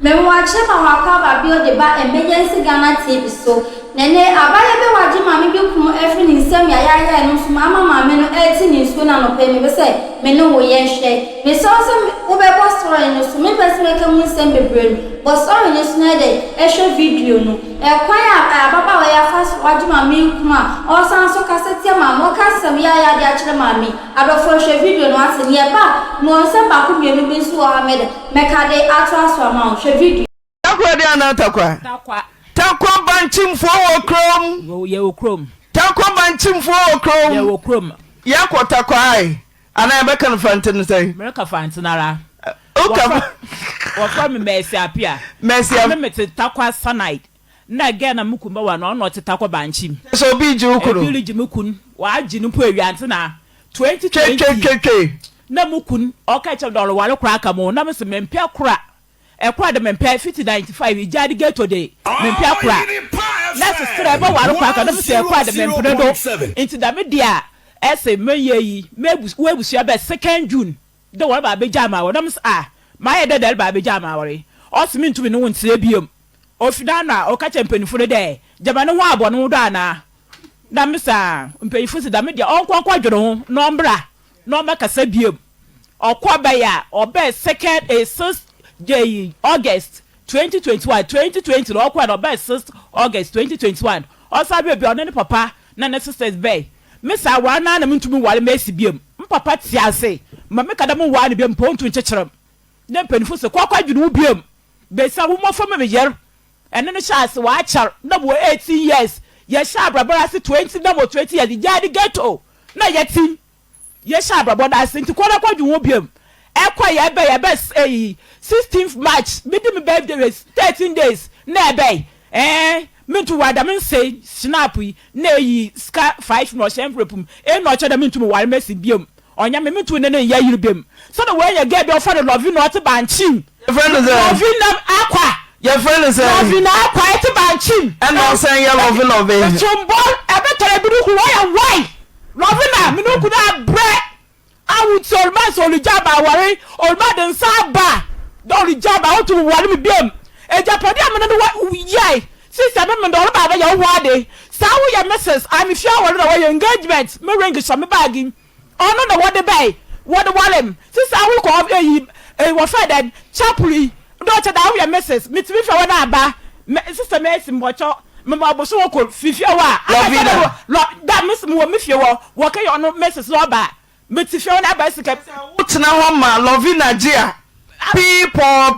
Me watch ma waka bio de ba emergency Ghana TV so. Nene abaya be waji mami bi kun efi ni nsem ya no so mama mama no eti ni so na no pe me be say me no wo ye hwe. Me so wo be boss story no so me person make mu nsem bebre. But story ni so na dey e show video no. E kwan ababa wa ya fast waji mami kuma o san so cassette mama o kasem ya de a kire mami. Abafo show video no ase ne ba no nsem ba ku bi bi so ha me de meka de atwa so ma show video. Takwa de ana takwa. Tarkwa banchimfo wo krom. Ye wo krom. Tarkwa banchimfo wo krom. Ye wo krom. Ya ko Tarkwa ai. Ana e be kan fantin say. Me ka fantin ara. Okay. Wo from Mercy apia. Mercy am me te Tarkwa sanite. Na ge na mukumba wa no te Tarkwa banchim. So bi ji ukuru. E bi ji mukun. Wa ji no po awiante na 2020. Na mukun o ka che dollar wale kura ka mo na me se mempia kura. Ekwa de mempia 5095 jadi get today mempia kura let's strebe waro kwa ka de se ekwa de mempre do into da media ese meyi webusu be 2nd June de wora ba be jama wo nam ma ye de ba be jama wore o simi ntumi no wontie biom o fida na o ka chempenifo de jama no ho abo no do ana na misa mpenifo se da media on kwa dworo ho no mbra no meka sa biom o kwa ba ya o be 2nd a 6th August 2020 no kwa no by 6th August 2021 osa be on papa na ne sisters bay misa wa na mintumi wale mesi biem papa ti ase ma me kada mo wale biem pontu nchecherem ne penifo se kwa dwunu biem be sa wo mo fo me yer ene ne chance wa achar na bo 18 years ye sha brabara se 20 na bo 20 years jadi ghetto na yetim ye sha brabara se nti kwa dwunu biem ekwa ye be 16th March me birthday was 13 days na be me to wada me say snap na yi ska 5 no shemprepum no cha da me to me ware mesi biem onya me to ne ya yiri biem so the way you get be for the love no to banchim love na akwa your friend is love na akwa to banchim and no say you love chombo e be tore bi ku why love na me no ku na bre awuti olma so olujaba ware olma den saba don jaba o tu ware mi biem ejapade amana no yai sister me ndo ba ba ya wo ade sa wo ya message I'm if you ware na wo engagement me ring so me bagi ono na wo de bay wo de walem sister wo ko wo fa that chapuri do cha da wo ya message me timi fa wo na aba sister me simbocho me ma bo so ko fifia wa that miss me wo me fie wo ka yo no message lo ba me ti fie wo na ba sika utna ho ma lovina gia people oh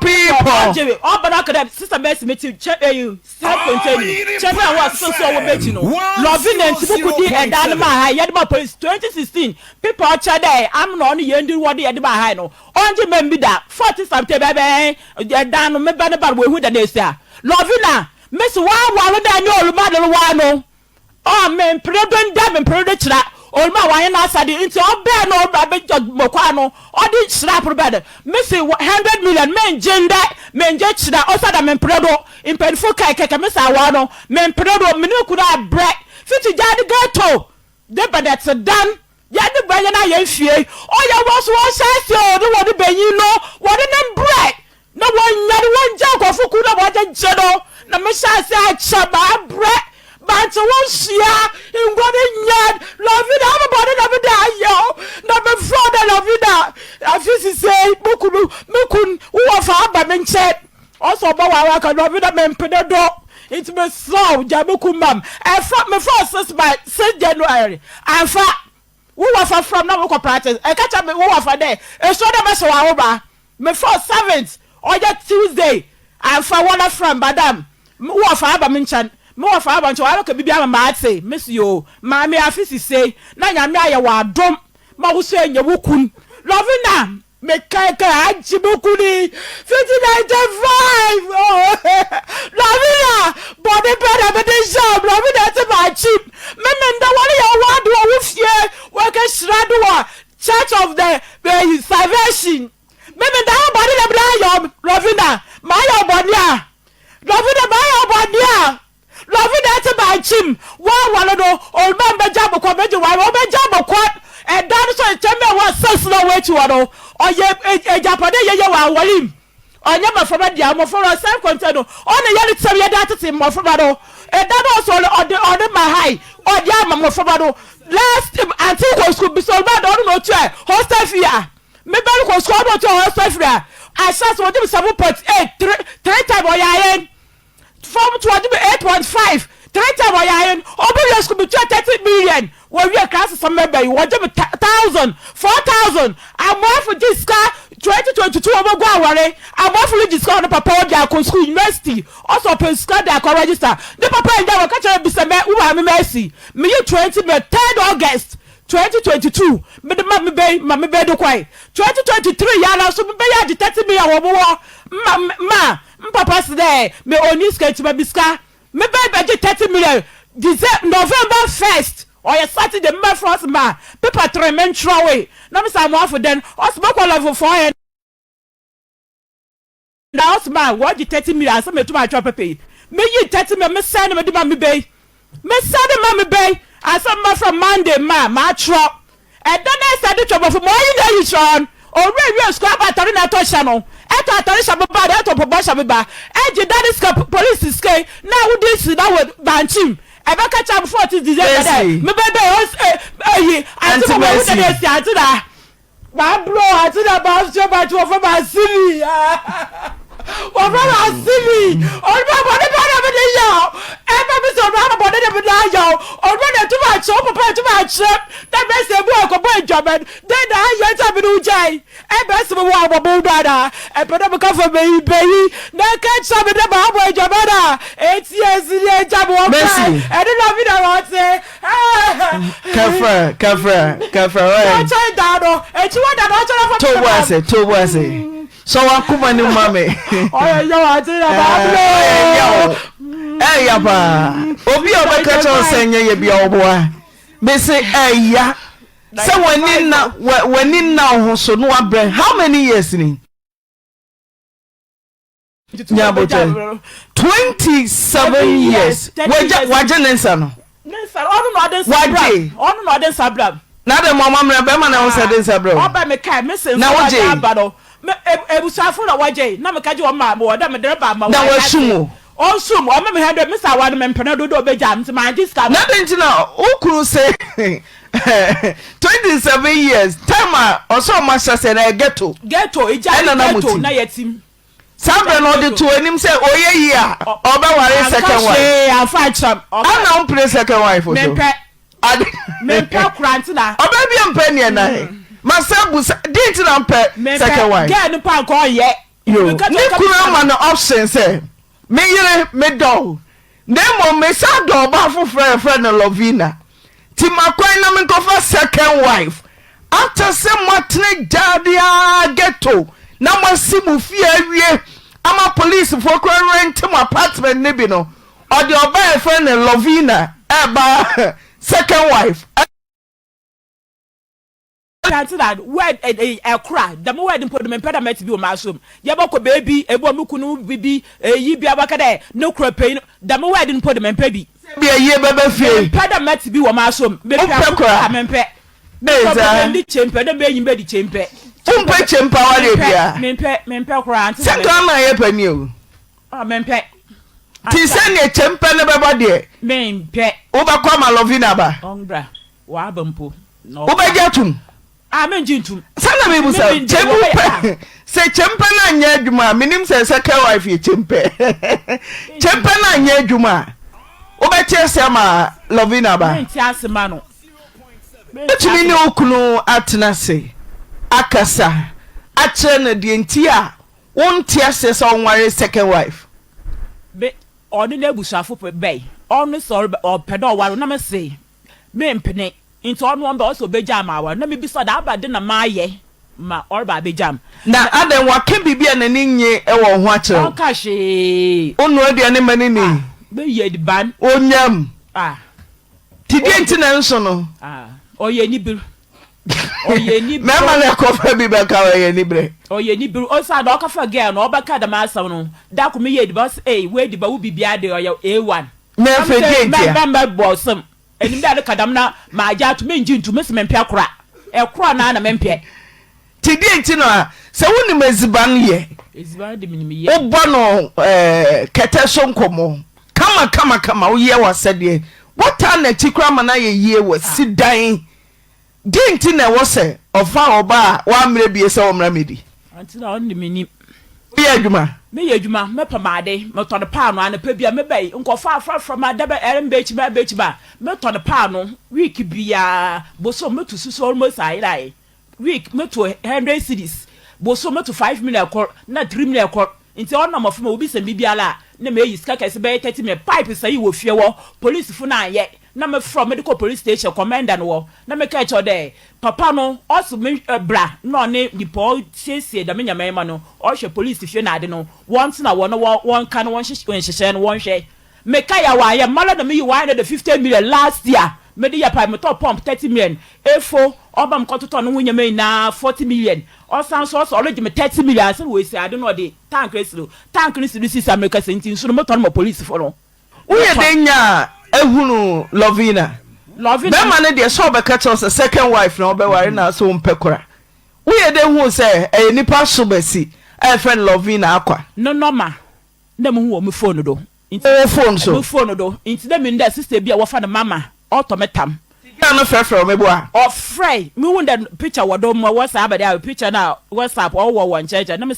but I sister Mercy me check you self contained check what so we bet you know loving and tibuku di e dan ma ha ye de police 2016 people cha there am no ye ndi wo de ye de ba ha no onje membi da 40 something bebe e dan no me ba ne ba we hu da dey say lovina Mercy wa da ni oluma de wa no oh men predo da men predo chira olma wa na asade into obe no ba be jogmokwa no odi chira probed Mercy 100 million men je chira osada men predo impedfo kai keke Mercy wa no men predo mini ku da bre fiti jadi gato de ba that done ya de ba ya na ya fie o ya was wo shase o de wo de benyin no wo de nem bre na wo nyari wo nja ko fuku na wo je jedo na me shase a chaba bre but won share in God yard love it everybody love it yo na me fraud love it afisi say mukun wo fa ba me nche also ba wa ka love it me mpedo it me so jabuku mam e fa me first by 6 January and fa wo fa from na wo practice e ka cha me wo fa there e so da me so wa ba me first 7th or Tuesday and fa one from madam wo fa ba me nche mo fa ba ncho wa ka bibia ma ate miss yo ma me afisi say na nya me aye wa dom ma wo so enya wukun lovina me kai ajibukuni 5095 lovina body better be the job lovina te ba cheap me nda wale ya wa do wo fie wo ka shradwa church of the salvation me nda body le bra yo lovina ma yo bodia lovina ma yo bodia love that by chim wa no old man be jab ko meji wa o be jab ko e dan so cheme wa sas no we ti wo no o ye ejapade ye wa walim onye mafaba dia mafaba self contained on the yellow some data team mafaba and that also on my high or the mafaba last until school be so bad on no chair hostel fear maybe was called to hostel fear I saw 7.8 three time oyayen from 8.5 three time oyayen obi school be 30 million when we are class some member you want 1,000 4,000 I'm more for this car 2022 over go away I'm more for this car on papa dia school university also per school dia ko register the papa and dia catch be say me who am mercy me 3rd August 2022 me the mama be do kwai 2023 ya na so be ya 30 million wo ma papa say there me oni skate be biska me be 30 million November 1st or you started the month first ma people tremendous way na me say mo for then osboko level 4 now ma what 30 million so me to my chop pay me you 30 million me send me the mama be me send the mama be I said ma from Monday ma chop and then I said the trouble for more you Sean or we scrap at na to channel eto atari shababa eto pobo shababa eje daddy scap police skate now this that would banchim ebe catch am 40 December me bebe anti mo we dey see anti da ba bro anti da ba so ba to for ba siri o bro ba siri o bro ba de yo ebe bi so bro ba de bi la yo o bro de too much o papa too much that be say bu ko boy job then da ya ta bi nu jai ebe so wo abo do da ebe de ka for be na catch am de ba boy job da 8 years ni job wo ka e de no bi da what say kafra right chai da do e chi wa da do chara for to was so akuma ni mame yo ati na ba ya ba obi obeka cho senye ye bia oboa me say ya say when na ho so no abre how many years ni nyabote 27 years waje nensa no onu no den sabram na de mama mre be ma na ho se den sabram oba me kai me se na waje ebusafo na waje na me kaje o ma mo da me dereba ma na wasumo onsum o me 100 me sa wa me mpena dodo obejam ti ma diska na de ntina okuru say 27 years time also ma sase na ghetto ija ghetto na yetim Sabre no de to anim say oye yi a oba ware second wife afa cham ana on play second wife so me pe krant na oba bi mpe ne na masabu date na mpe second wife get no pan ko ye yo ni kura ma no option say me yire me do nemo me sa do ba fofre friend Lovina ti makwan na me ko for second wife after say matne jadia ghetto na masimu fie awie ama police for rent my apartment ne bi no or the oba friend Lovina eba second wife that word a cry the more word put them pedament bi o masum ye bako baby ebo mukunu bibi yi bia baka de no cry pain the more word put them pe bi ye bebe fie pedament bi o masum be cry mempe beza ndi chempe de be yimbe di chempe umpe chempa wale bia mempe cry anti second na ye pani o mempe ti se ne chempe ne beba de mempe o ba kwa ma Lovina ba onbra wa abampo no o ba jatum amen jintum sana me busa chempe se chempe na nya adwuma minim se second wife ye chempe chempe na nya adwuma o ba chese ma Lovina ba enti asema no etumi ne okunu atena se akasa ache na de enti a wonti ase se onware second wife be oni na busafo pe be oni sorry o pedo waro na me say me mpene into on one also bejam awa na me bisa da abade na maye ma orba bejam na adan wa ke bibia na ni nye e wo ho akere o ka hwe onu aduane mani ni be ye di ban onyam ti de enti na nso no oye ni bir mema na kofa bi be ka oye ni bre oye ni bir o sa da o ka fa girl no o ba ka da ma asam no da ko me ye di boss we di ba wo bibia de oye A1 me fe gate me bossam enim da kadam na ma aja to me njintu me se mempia kora e kora na mempia ti di enti no se woni maziban ye ezibara de minimi obono kete so nkomo kama wo ye wasede wata na tikra mana ye yie wasidan dinti na wo se ofa oba wa mre bie se wo mra medi anti na on de minim ye adwuma me ye adwuma me pamade me to de paano ana pa bia me bai nko fa from adaba bechi ba me to de paano week bia boso me to suso almost ai week me to 100 cities boso me to 5 million na 3 million nti ona mafuma obi se bibiala na me yi ska kase be 30 me pipe sai wo fie wo police fu na ye na me from medical police station commander no na me ka cho de papa no also me bra no ne nipo siesie da me nyama ma no o hwe police fie na ade no once na wo no won kan won hye no won hwe me ka ya wa ye mala na me yi 150 million last year me de ya pipe me top pump 30 million efo obam kototo no wunya me na 40 million o san so already me 30 million say we say ade no de tank resilo si America senti so no motor mo police for no wo ye de nya ehunu Lovina be man de so be catch us second wife na obeware na so mpekora wo ye de hu say nipa so besi friend Lovina akwa no normal na mu hu o me phone do phone so me phone do inti dem nda sister bia wo fa na mama automatam ya no frefre me boa of frey me won that picture wodo mo WhatsApp ada picture na WhatsApp o wo won cheche na me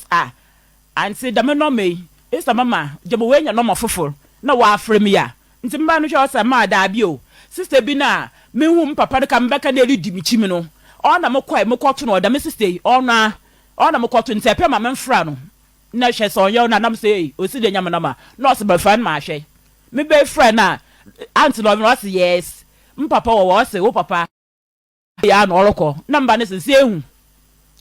anti da me no me isa mama jebo we nya no mo foforo na wa afre me ya nti mba no hwe ma da bi o sister bi na me hu papa ka mbeka na elidi mi chimi no ona me kwai me kwoto no da me sister ona me kwoto nti epe ma me mfra no na hwe so yo na nam say o si de nya me na ma no se be fan ma hwe me be friend na anti no me say yes mpapa wo se wo papa ya no oroko na mba ne se ehu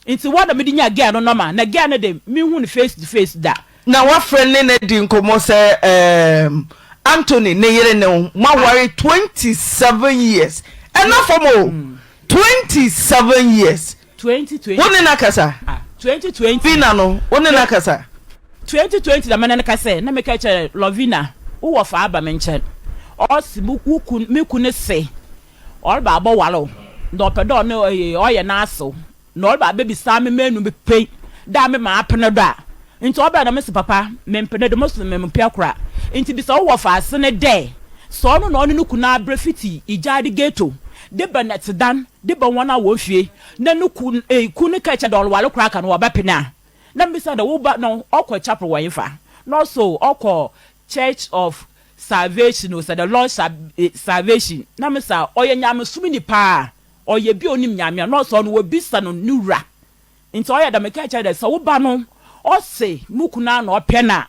nti wo da me dinya girl no normal na girl ne de me hu ne face to face da na wa friend ne di nkomo se Anthony ne yere ne ma worry 27 years enough for mo 27 years 2020 woni na kasa 2020 Vina no woni na kasa 2020 da man na kasa na me ka che Lovina wo fa aba me nchen o si buku me ku ne se o ba bo walo ndo pedo ne o ye na aso no ba baby sam me nu be pe da me ma apene do a nti o ba na me se papa me mpene do mo so me mpia kora nti bi so wo fa ase ne de so no no ne ku na brafiti ijade ghetto de banet dan de ba wona wo hwie na no ku ku ne ka cha do walo kora ka no ba pena na me se da wo ba no okwa chapel wa yifa no so okwa Church of Salvation o the Lord Salvation na me sa oye nyame sumi ni pa oye bi onim nyame no so no obi sa no nura nti oye da me ka cha da so wo ba no o se mukuna na opena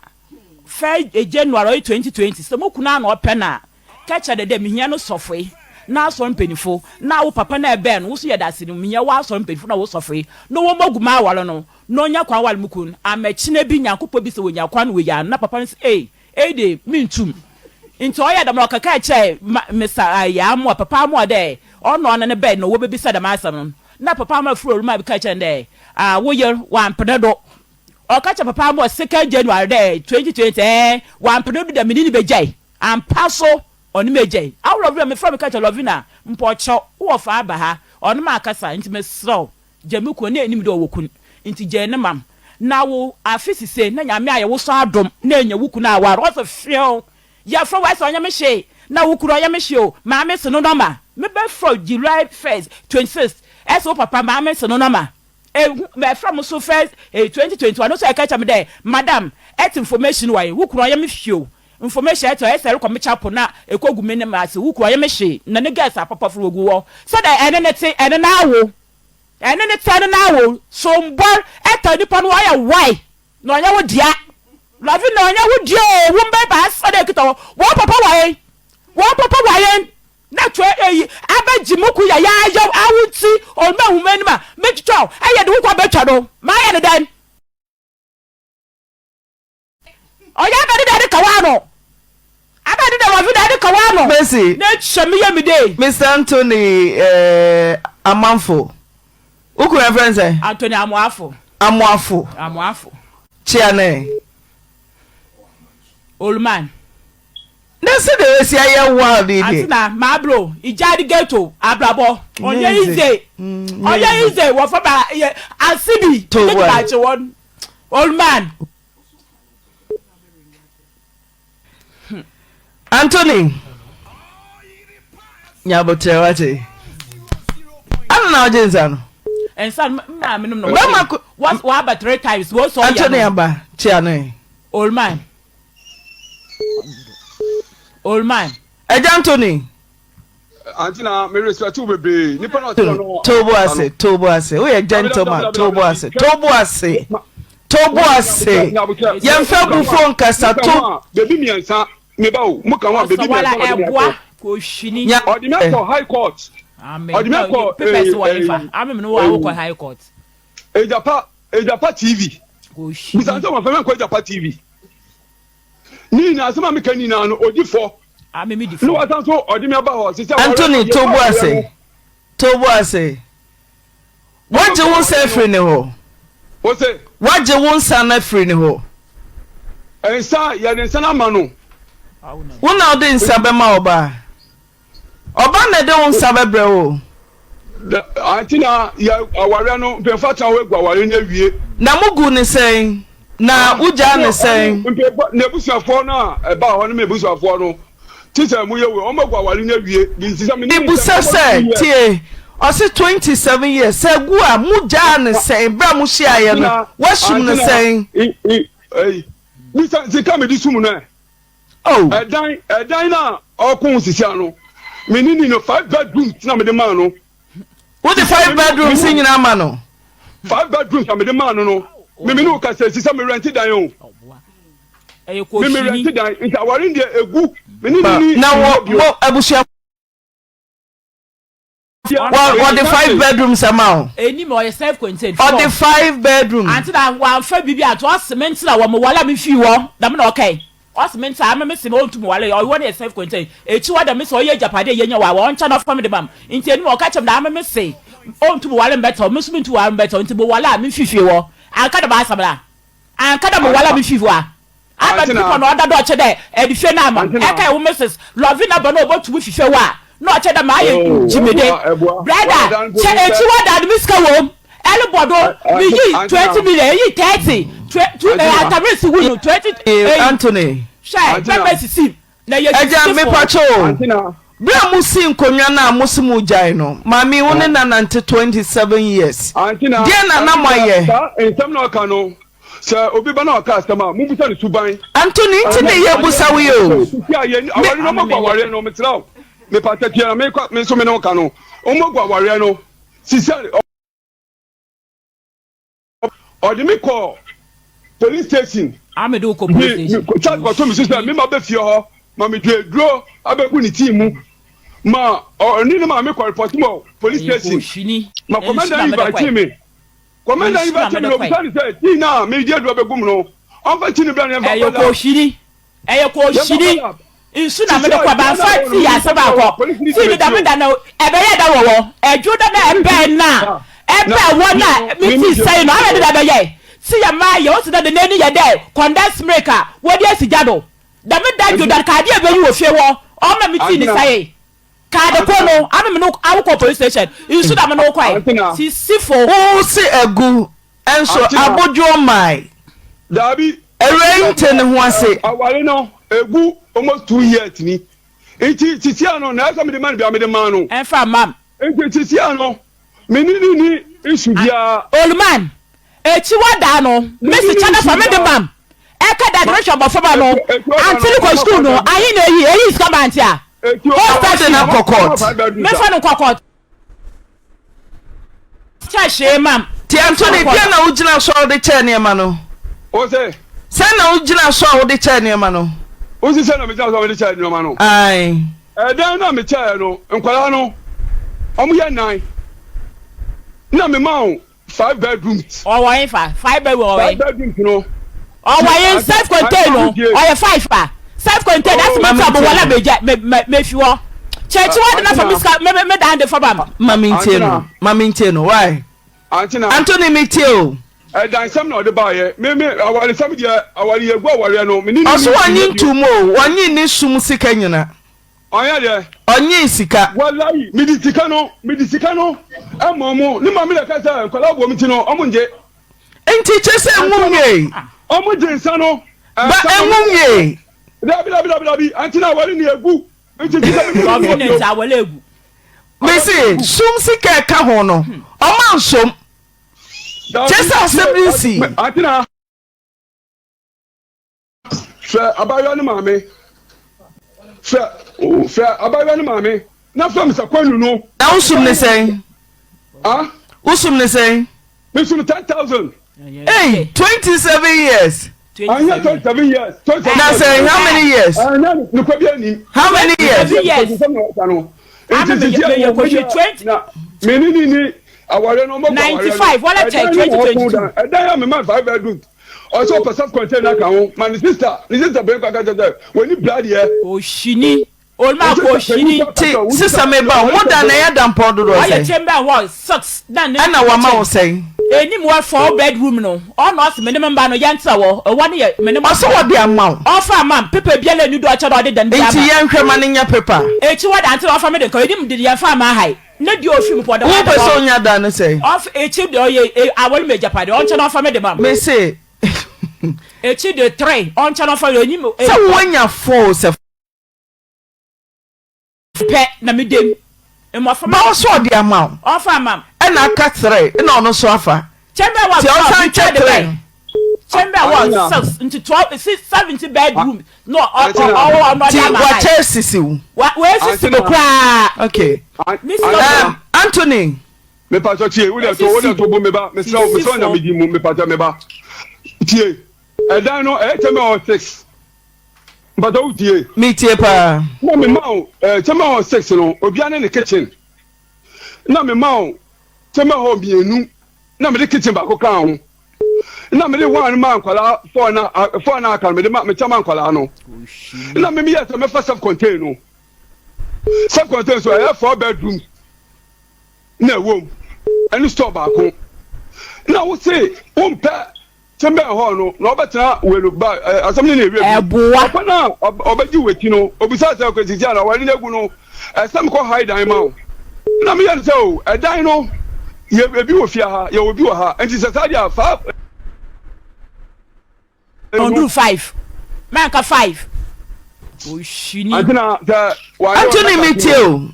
1 January 2020 so mukuna na opena ka cha da me hia no sofwe na so mpenifo na wo papa na ebe no wo so ye da se no me wa so mpenifo na wo sofwe no wo maguma awalo no nya kwa wal mukun amechine bi nyakopo bi se wo nya kwa no we ya na papa no se de mintum into oya da maka ka che mesa ya mo papa mo de ono ne be no wo be bisa da masam na papa ma furo ma bi ka che de wo yer wan pedo o ka che papa mo 2 January de 2020 wan pedo da menini be jai am paso oni me jai awro me from ka che Lovina mpo cho wo fa aba ha ono ma akasa nti me sro jami ko ne enim do wokun nti je ne mam na wo afisi se na nyame aye wo so adom na enya wuku na awaro o so fio ya fro wa so nya me hye na wukuro ya me hye o ma me se no normal me be fro July 1st 26th eso papa ma me se no normal me from so first 2021 no so I catch am there madam et information why wukuro ya me hye o information eto esere ko me chapo na ekogu me ne ma se wukuro ya me hye na ne gas papa fro ogu wo so that ene na awo ene ne tane na wo so mbor eta nipa no aya why no anya wo dia Lovina no anya wo dia o wo mba ba sade kita wo papa waye na twa abaji muku ya awuti o ma humani ma metwa aye de wo kwa betwa do ma ya ne dan o ya ba de kawano abade de Lovina de kawano Messi na chami ya mi dey Mr. Anthony Amanfo Uku your friend say Anthony Amuafo Chiane Olman Nese de esi aye wild dey Atina ma bro ijadi ghetto abrabo onye ize wo fa ba asibi to ba che won Old man. Anthony. Nyabotre wate. Ano na ojenza no. And son, no. What about 3 times? What so Anthony aba chia no. Old man. Old man. Eja Anthony. Antina, me respect you bebe. Nipa no Tobo ase. We a gentleman. Tobo ase. Yemfa bu phone kasa to. Baby mi ansa. Me ba o. Muka wa baby mi ansa. Ko shini. Ordinary for high court. Amen. Ordinary for Amen no wa ko high court. Ejapa TV. Ko shini. Bisanto ma fa ko Ejapa TV. Ni na asema me kani na no odifo. Amen mi difo. No atanso ordinary aba ho. Anthony Tobo ase. What you won say free ne ho? What say? What you won say na free ne ho? Ensa ya ne nsa na ma no. Wona odi nsa be ma oba. Oba na de won nsa be bre o. Antina ya aware no mpefa tan we gwa aware na wie. Na mugu ne sen. Na uja ne sen. Na ebusuafo na eba ho no ebusuafo no. Tisa mu ye we o magwa aware na wie. Bi nsisa me. Ibusa se tie. Ose 27 years. Se gu a muja ne sen bra mu hia ye no. Washum ne sen. Bisa zika me disum na. Oh. Edan na okun sisi ano. Menini no 5 bedrooms na me de man no. What the 5 bedrooms in ama no? 5 bedrooms na me de man no. Me no ka se sisi me rent dan o. Me rent dan nta wari ndi egu. Menini na wo abusia. What the 5 bedrooms amount? Any more self-contained. Or the 5 bedrooms. Until that one for bibi at was cement na wo wala me fi wo. Da me okay. Was cement am me se mo ntum wala or one self-contained. E chi wa da me so ye japade ye nya wa won cha na family bam. Nti eni mo ka chem da me se ontum wala better, me so ntum wala better, nti bo wala me fi fi wo. Anka da ba asabla. Anka da mo wala me fi wo. Aba people no da do che de e di fe na ma. E kai wo Mrs. Lovina ba no obotu fi fe wa. No che da ma ye jimede. Brother, che e chi wa da miska wo. Elbodo we yi 20 million, yi 30. 20 atamesi wunu 20 Anthony. Shy, Messi na ye eja me pacho. Bra musi nkonwa na musimu jai no. Mami woni na nante 27 years. Antina. Dia na moye. Ensem na oka no. Se obi ba na oka asema, mu busa ni suban. Anthony ntine ye busa wi o. Awari no mo awari no metraw. Me patatia me so me no oka no. O mo gwa awari no. Sisari Odi me call police station. Amedo ko police station. Chat ko to me sister me ma be fie ho. Ma me dro abeku ni team mu. Ma oni no ma me call report mo police station. Ma commander invite me. Commander invite me no be say ti na me die dro begum no. On fa ti ni bra na fa. Eyo ko shiri. Insu na me ko ba fa ti ya se ba ko. Ti ni da me da na ebe ye da wo. Eju da na ebe na. Ebe wona me ti say no ame da ye see ya ma ye o ti da de nani ye there condensed maker wo dey sigado da me da jo da ka dey be yi wo fie wo o ma me ti ni say ka de ko no ame me no awko police station insu da me no kwai si sifo o si egu enso abojo mai dabi erente ne ho ase awale no egu almost 2 years ni enti titi ano na aka me de man bia me de man no enfa mam enti titi ano menini ni issue dia old man echi wada no Mr. Chana for me the mam e ka da direction of fama no until ko school no ayi na eyi ska bantia hostel na kokot me fa no kokot cha she mam ti Anthony dia na ugina so de che ne ma no o se na ugina so de che ne ma no o se na me ja so de che ne ma no ai dan na me che no nkwala no omu ye nine na me ma 5 bedrooms. Oh, why 5 bedrooms? 5 bedrooms, no. Oh, why in self-contained? Oh, you 5 pa. Self-contained. That's my trouble. Wala me fiwa. Church what na for me down the for bam. Mami nteno. Why? Anthony Miteo. Dan some no the buy. Me awale some dia awale ye go awale no. Me ni. Oso wanyi ntumo, wanyi ni sum sika nyina. Oya de. Onye sika. Wallahi, me di sika no. Amomo, ni ma me le ka say kwala bo mi ti no, omo nje. Teacher say munye. Omo jensano. Ba enwunye. Dabi. Antina wali ni egu. Government awole egu. Me say sum sika ka ho no. Oma nsom. Just assembly. Antina. Fe abayo ni mame. Fe abayo ni mame. Na fam sa kwanu no. Na usum ne say. Ah? Usum ne say. Me sum 10,000. Hey, 27 years. I have 27 years. Now say how many years? How many years? 95. What I take 2022. And I am a man 5 bedrooms. Also, for some container, my sister, when you blood here. Oh, Shini. Old man, Shini. Sister, me ba more than I done powder. I chamber was sucks. Then I what man say. Any more 4 bedroom no. Or not minimum ban of Yansa or 1 year minimum. So what the amount? Offer man, people biella new daughter other than the young man in your paper. H what until offer me the coidim did your farmer high. Not your film for the one person ya done say. Off H I will make a party on channel for me the man. May say H the 3 on channel for you. So when you're force pet na me dem. E mo from ba so the amount. Offer mam. And I cut 3. No no so afa. Chamber was Chamber was 6 into 12 70 bedroom. No all not what else you? Where's the cry? Okay. Anthony. Me pa so tie, we dey to bo me ba, me say o so nya me di mu me pa me ba. Tie. E dan no e tell me on 6. But o tie. Me tie pa. Na me ma o tell me on 6 no, obi ane ne kitchen. Na me ma o tell me ho bienu. Na me the kitchen ba ko kan ho. Na me the one man kwala for na aka me the me chama kwala no. Na me yes me first self contain no. Self contain so I have 4 bedrooms. Na wom. Any store ba ko. Na wo say wo mpa tembe ho no na obetena welu ba asomni na ewe. Eboa. Na obeji weti no obisa say ko sisi na wali na egu no esem ko hide dan ma o. Na me yan say o edan no ye ebi wo fia ha ye obi wo ha enti say sadia 5 on do 5 man ka 5 o shini Anthony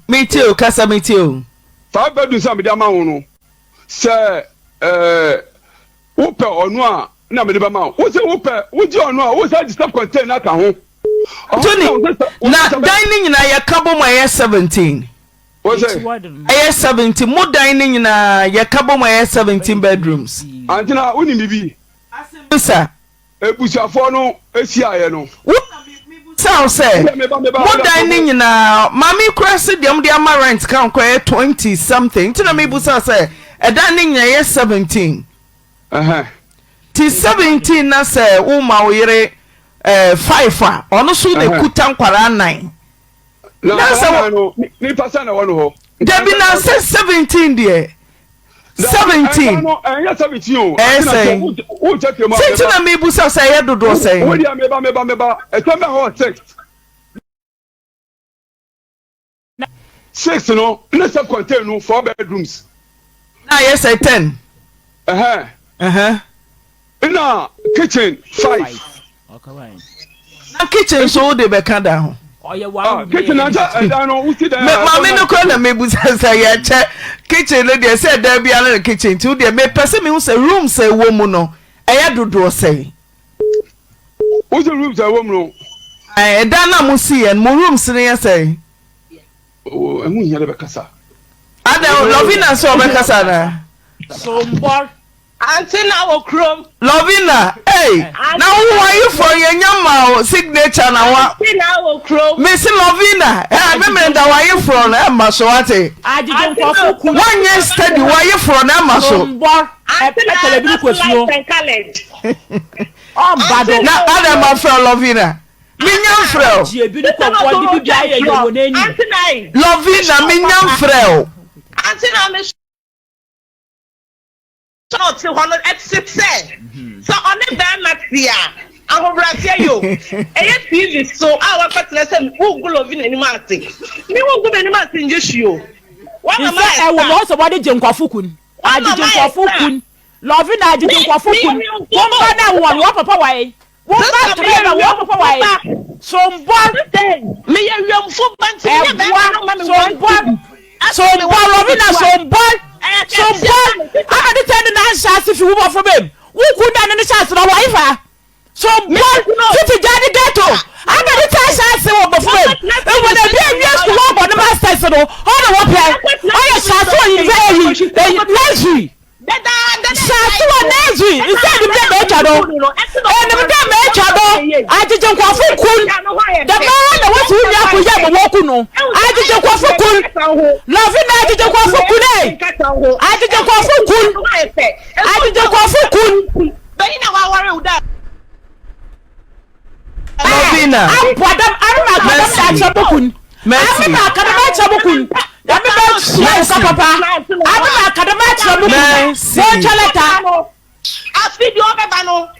me too kasa me too 5 bedrooms am dia ma wo no say wo pe onu a na me ba ma wo say wo pe wo ji onu a wo say stop contain na ka ho Anthony na dining na ya kabo mo 17 wo say 17 mo dining na ya kabo mo 17 bedrooms Anthony uni bibi sir ebusuafo no esiaye no sound say mo dining na mami cross dem dey am rent kan kwa 20 something tina me busa say e dining na 17 ti 17 na say wo ma wo yere 5 a ono so de kuta nkwara 9 na say ni pasa na wono ho debi na say 17 there 17 ya 17 o say o check your say tina me busa say ya dodo say o dia me ba e tell me how 6 no na self contain no 4 bedrooms na yes say 10 na kitchen 5 okay na kitchen so de be kan down kitchen and no we see that mama no ko na me busa say ya che kitchen le dey say there be another kitchen too there me person me who say room say wo mu no e ya dodo say wo say room say wo mu no dan na mo see en mo room say say o emu nya le be kasa ada Lovina so be kasa na sombor Antina wo krom Lovina hey na who are you for your nyama signature na wa Antina wo krom Miss Lovina me da why you from Emma so ate ajijo nkofu ku one year study why you from Emma so sombor Antina bi kwasuo bado na ada ma from Lovina minyam frel je bi ko ko di bi aye ye wo nani Antina Lovina minyam frel Antina me so ti hono exit say so on the ban matia ahobratia yo TV so our partner say who go Lovina ni mate me who go ni mate njesuo wa ma e wo mo so body je nkwafu kun ajije nkwafu kun Loving I didn't go for one one papa way. One papa way. Some boy me young footman some boy Lovina some boy. I had to tell the nonsense if you were from him. Who could not in the chance of a wife? Some boy, Kitty Daddy Ghetto. I got to tell chance of a friend. And when I be used to walk on the master, all the water, I shall so you very lazy. Shall lazy. Instead of them, and the damn I did not go for cool. The man was who you have walking. I did not go for cool. Loving I did not go for cool. I did not go for cool. I did not go for cool. But you know how I worry that. Lovina. I'm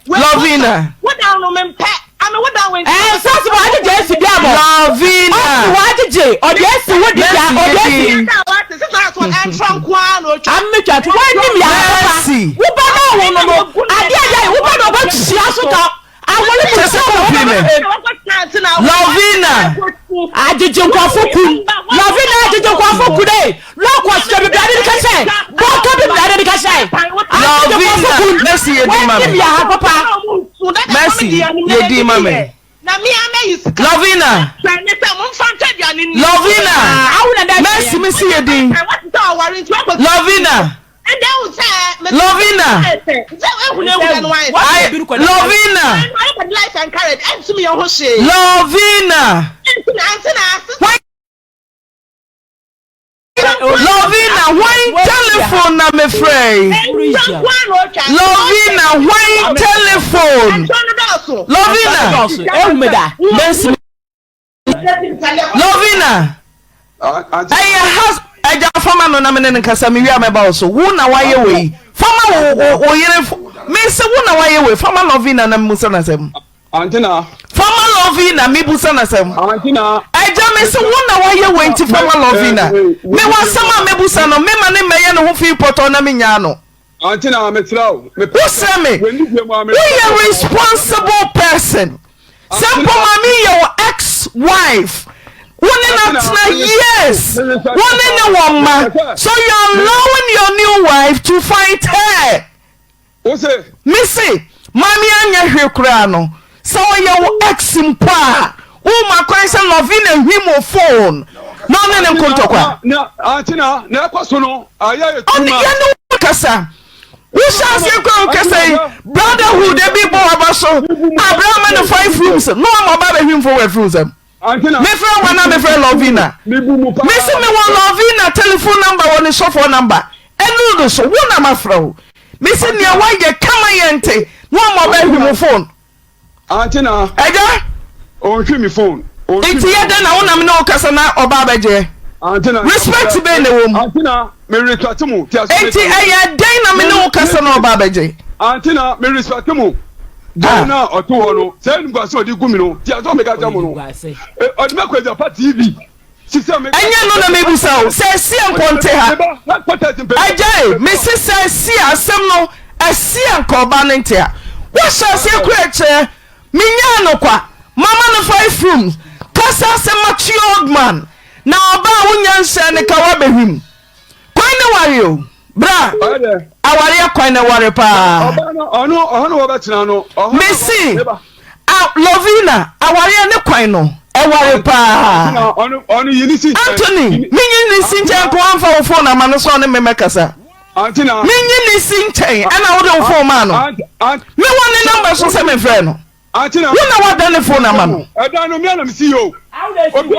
Lovina. What down on men pet? I mean, what down when why did you see Lovina. Why did you? Or yes, what did you? I'm making to one million. Who banner? I did. I want to say Lovina. I did you go for cool. Lovina, I did you go for today. Look what's the blood in the cache. Walk up in the blood in the cache. Lovina. Mercy, you do, mammy. Mercy, you do, mammy. Lovina. Lovina. Mercy, Missy, you do. Lovina. Lovina. Lovina. Lovina, why telephone, I'm afraid. Lovina, why telephone? Lovina. Lovina. I just found no name in Casamia about so one away away. Farmer Miss one away away. Farmer Lovina and Musanasem. Antina. Farmer Lovina, me Busanasem. Antina. I just miss one away away to Farmer Lovina. Me was some Mebusano, me man, Mayan who feel pot on a mignano. Antina, Metro. Who say me? We a responsible person. Simple mommy, your ex-wife. Yes, one in a woman. So you're allowing your new wife to fight her. Missy, Mammy Anya Hirkrano. So your ex in pa. Oh, my question of in a him phone. No, no, Kontokwa. No, Antina, Napasono. I Kasa. We shall see Kasa. Brotherhood, the people of us. Abraham and 5 rooms. No one about him for a fruit. Me friend wana me friend Lovina. Me see me one Lovina telephone number on the software number. Enu do so wona ma friend. Me see ne wa ye kama yente. No mobile him phone. Antina. Eja? O hwi me phone. Iti ye den na wona me no kasa na oba beje. Antina. Respect be ne wo mu. Antina, me respect mu. Iti eye den na me no kasa na oba beje. Antina, me respect mu. Dana oto no say ngwa so di gumi no ti aso me ka jamu no odi me kweza pa TV system me anya no na me busa o say si ankonte ha ajai me say si asem no asi ankoba ne ntia wo sha se kweche minya no kwa mama no 5 rooms kasa se matured man na oba wunya nse ne ka wa behim kwan ne ware o bra aware kwan ne ware pa ono wo betina no Messi Lovina aware ne kwan no e ware pa ono yinisi Anthony minyi ni sinchen ko anfa wo phone ama no so ne memekasa Antina minyi ni sinchen ana wo do phone ma no me won number so se me friend no Antina wo na wa dan phone ama no e dan no me na me see yo Old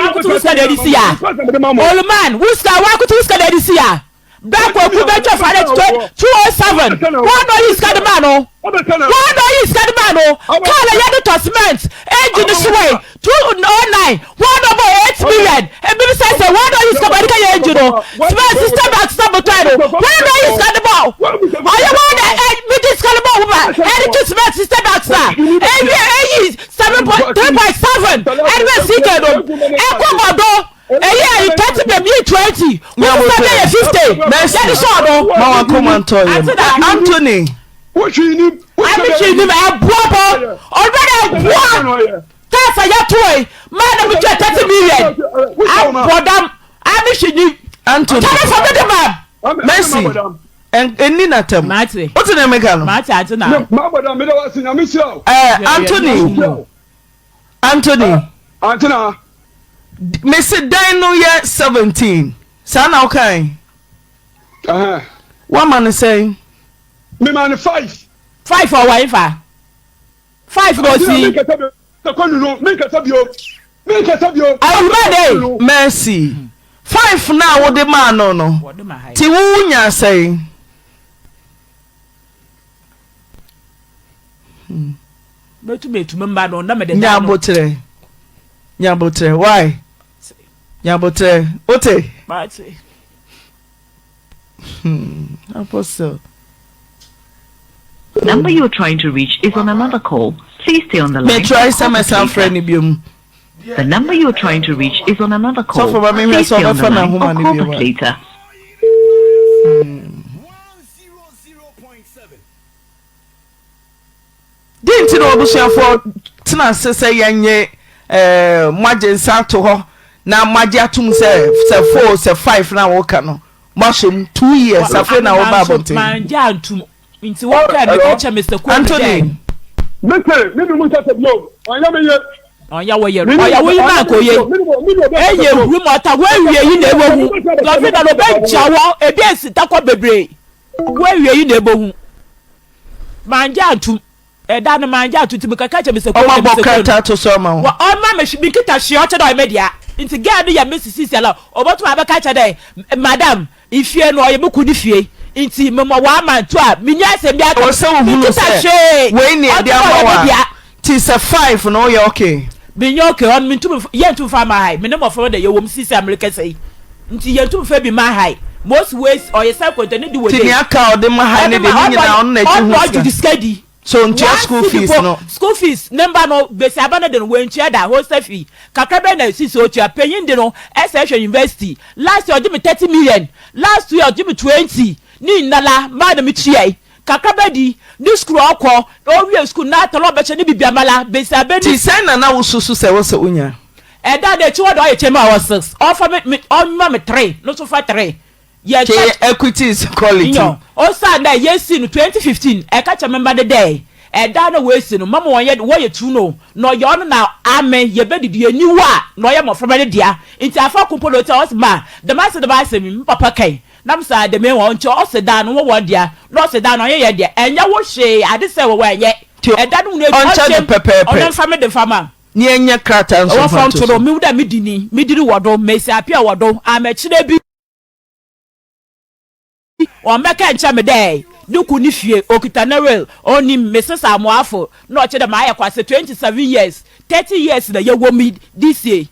man who's ka wa kutu ska dey this year back when we went to 207 one no is ka the man no one no is ka the man no call ya the cement engine this way 209 1/8 million and baby say one no is ka body ka engine no smart system back stop motor one no is ka the ball are you want me this ka the ball woman and the smart system back sir and 7.3.7 and we see ka no e ko bodo you 30 baby 20. Yeah, Who say 50? That is all. Mama come and tell you. Anthony. What you need? I'm chilling my brother. Already one. That's a toy. Man, I'm 30 million. I'm chilling. Anthony. Tell us about the man. Mercy. And Nina Tem. Mate. What's the name again? Mate, I don't know. Anthony. Anthony. Mr. Dino year 17. Sana okay. What man is saying? Me man 5. 5 for wife. 5 go see. Mercy. 5 now what the man no. Ti wunya say. Betu member no na me de. Nyabotre. Why? Nyabotre. Ote. Mate. Apostle. Number you're trying to reach is on another call. Please stay on the line. Me try some friend biom. The number you're trying to reach is on another call. So for me, Please stay on the line or call call back later. Didn't you know for tina say yanye majensa to ho na magia tum say 4 say 5 na wo ka no mashum 2 years afa na wo ba bonte manja antum nti wo ka me ka Mr. Anthony me mu tata bio onya me ye oya wo ye ma ko ye eye ru mo ta wo wie yi na ewo hu lo fi na lo be jawo ebi esita ko bebre wo wie yi na ebo hu manja antum da no manja tuti me ka Mr. o ma bokata to so ma o ma me bi kita hye o che do media nti ga no ya Mrs. Sala oboto ma be ka che dey madam ifie no ye buku di fie nti me mo wa man to a minya asem bi aka o se wo hunu se we ni e dia ma ti se 5 no ye okay minya okay on me ntum ye ntum fa ma hai me ne mo fo de ye wom sisi America sei nti ye ntum fa bi ma hai most ways or ye say content di wo dey ti ni aka o de ma hai ne de nyina on na ji hu so ntia school fees number no besi abana de no wentia da hostel fee kakra be na sisi o tia penyin de no SHN University last year give me 30 million last year give me 20 ni nala ma na me chia kakra be di ni school akọ o wi school na tolo be che ni bibiamala besi abani ti say na wo susu se wo se unya da de chi wo do ye chema was 6 offer me on ma me 3 no so for 3 yes equities quality o sa na yesi no 2015 e ka cha member the day da na we si no mama wo ye tu no no ye on na ame ye bedidi aniwa no ye mo from the dia nti afa kompolo te os ma the master the boss mi papa kai nam sa de me won cho o se da no wo dia no se da no ye dia enya wo hwe ade se wo ye da no na on cha de pepepe on family the farmer ni enya krata nso wo from to mi da midiri wodo mesi apia wodo amechire bi o meka ncha me dey duku ni fie okita narel oni Mrs. Amoafo no che de ma kwase 27 years 30 years na ye wo mi this year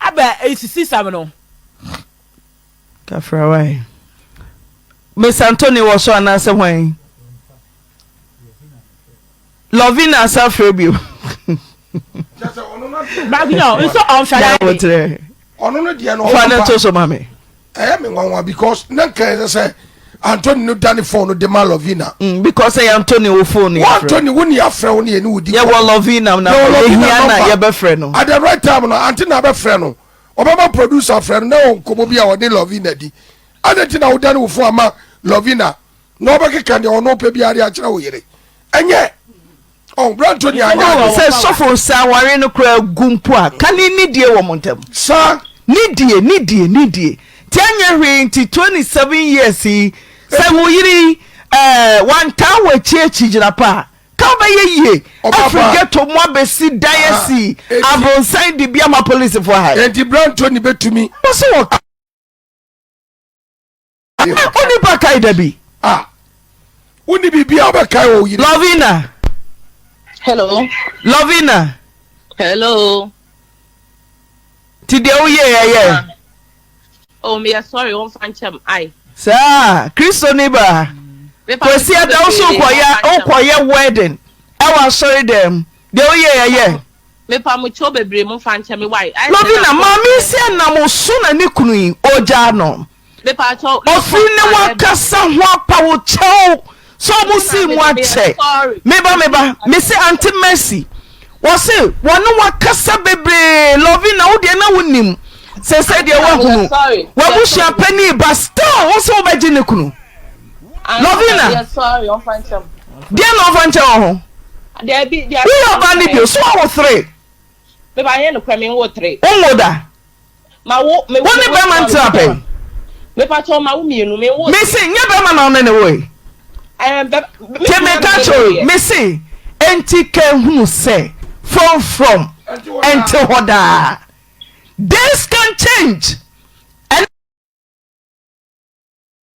aba esisi sam no kafra wai Miss Anthony was so anase hwan Lovina Safrebio bagno so on shara ono no dia no fa to so mame me nwanwa because nanka say Anthony no dani phone de ma Lovina because say Anthony wo phone ya Anthony woni afre wo ne wodi ye wo Lovina na ehia na ye be frɛ no at the right time no Anthony na be frɛ no obama producer frɛ no na onkomo bia wo de Lovina di adetina wo dani wo phone ama Lovina no be keka de ono pe bia ade a kira wo yere enye on Anthony anya say sofo sa ware no kra gumpo a kani ni die wo montem sa ni die tianya hwenti 27 years say wo yiri one town we church jina pa ka ba ye Africa to mo abesi diocese abonsan di bia ma police for high enti Anthony betumi so oni pa kai da bi oni bibia ba kai wo yiri Lovina ti de o ye Oh, me sorry, on fanchem I. Sir, Christo neighbor. Kwesi ada so koya wedding. I was sorry them. De o ye Me pa mo cho bebre mo fa nche me why. Lovina mami se na mo so na ne kunu yi oja no. Me pa cho. Ofri ne wakasa ho apa wo chew. So mo si mo ache. Meba me se Auntie Mercy. Wo se wono wakasa bebre Lovina wo de na wonim. Se de wa hunu. Wa bu sha pani ba still wo so obeji ne kunu. Lovina. Yes sorry on fa nche. Dia no fa nche ho. There be there. We are bani so wo 3. Me ba yen no kwame wo 3. Onwoda. Ma wo me wo ne be man trape. Me pa cho ma wo mienu me wo. Me say nya be man na ne wo. Kemekacho me say enti can who say from enti hoda. This can change. And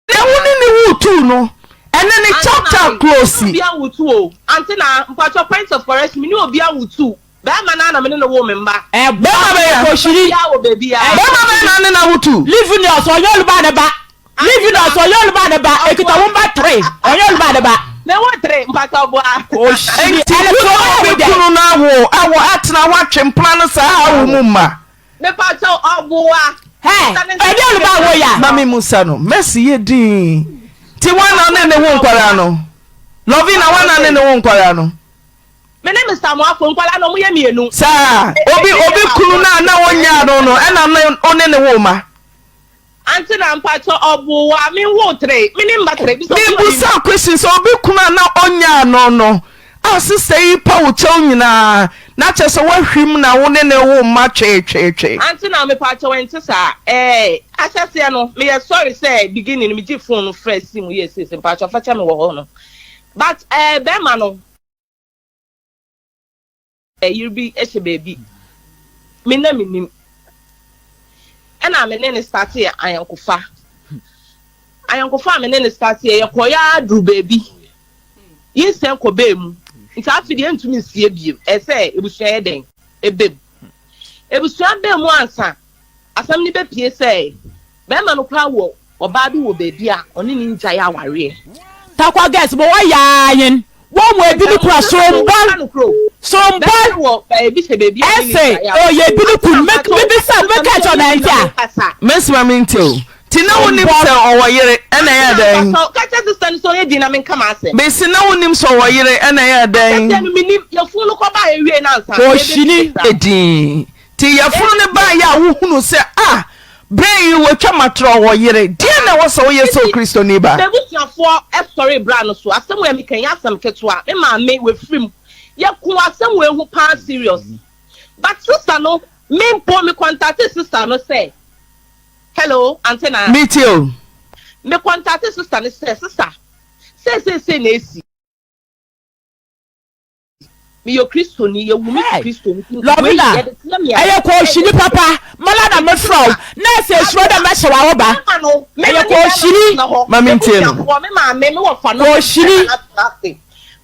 they won't too no. And then the chapter close. Be a wutu. Auntie na mpacho points of correction me no be a wutu. Be ma na me no woman ba. Be ma be ko shiri. Be ma na wutu. Live in us oyoluba ne ba. Live in us oyoluba ne ba. Ekita wo ba 3. Oyoluba ne ba. Me wo 3 mpacho bo a. O shiri ele ko kunu na wo awo atena wa twempla no sa awo mumma. Me pacho obo a. Hey, oyoluba wo ya. Mami Musa no. Mercy ye din. Ti wana ne wo nkwara no. Lovina wana ne wo nkwara no. Me name is Samuafo nkwara no mo ye mienu. Sa obi kunu na wonya no no e na one ne wo ma. Auntie na mpacho obo wa me wo 3. Me ni mba 3 bi so. Me busa question so obi kunu na onya no. Ah sister yi pa wo chew nyina. Na chese wo hwim na wo ne wo ma twe. Auntie na me pacho wente sa asase no me sorry say beginning me gi phone fresh sim yes pacho facha me wo ho no. But be ma no you be eche baby. Me na minim. Me ne start here ayankofa. Ayankofa me ne start here yakoya dru baby. Yin sen ko be mu. Nti afide ntumi sie biem. Say ebusua den ebem. Ebusua be mu ansa. Asam ni be pie say. Be ma no kra wo oba bi wo baby a oni ni nja ya ware. Takwa guys bo wa yayin. Wo mo ebi ni kra sombon wo baby se baby ese o ye bi ni kun make me say make catch on Nigeria. Miss Mamintio. Tina wonim se owoyere ena ya den. So catch sister so ye dina men kama ase. Be sina wonim so owoyere ena ya den. Catch minim ye funu ko ba ewie na nsa. O shini edin. Ti ye funu ne ba ya wo hunu se Bray we twa matro owoyere. Die na wo so ye so Kristo ni ba. The busiafo story bra no so asem we me kan ya asem ketwa. Me ma me we frim. Ye ku asem we hu pa serious. But sister no me mpo me contact sister no say hello, Antenna. Meet you. Me contact sister ni say sister. Say na esi. Me yo Kristo ni ye wumi Kristo ni. Lovina. Aye ko shini papa. Mala na me from. Na say shro da me hyewa wo ba. Aye ko shini. Mami ntiem. Me ma me wo fa no. Ko shini.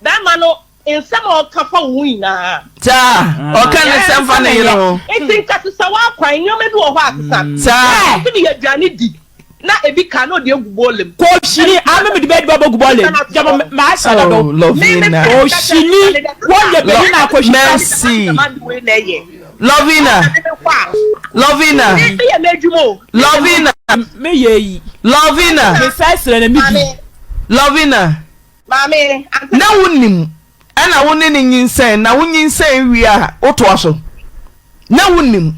That man no in some of kafa wina. Ta. O kan ne semfa ne yiro. E think that sawa kwan yo me do ho akisa. Ta. Ti ye duane di. Na ebi ka no de gubolem. Ko shini ame me de be baba gubolem. Jamo ma asha da do. Lovina. Ko shini. Won ye be na ko shini. Mercy. Lovina. Me ye. Lovina. Me say sere na mi bi. Lovina. Mami. Na wonim. Ana woni ne nyinsen na wonyinsen wi a oto aso. Na wonim.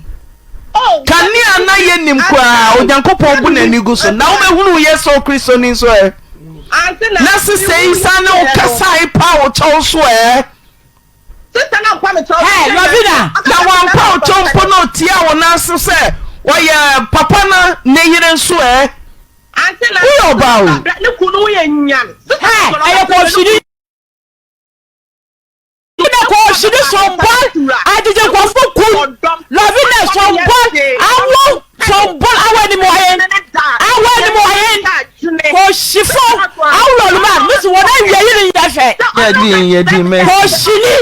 Oh, Kania na ye nim kwa Onyankopon bu na nigu so na wo behunu Yesu Kristo ni so na se sei sa na o kasa ipa o chow so sister na kwa me chow. Hey, Lovina. na wan pa o chow po no tia wo na so se wo ye papa na ne yire so Antenna. Wo ba o Ne kunu ye nyan. Hey, aye ko shini. Ko shini sombon. Adije ko fu kun. Lovina sombon. Awo sombon awani mo yen. Awani mo yen. Ko shifo. Awo luma. Miss wona yiri ya fe. ye di me Ko shini.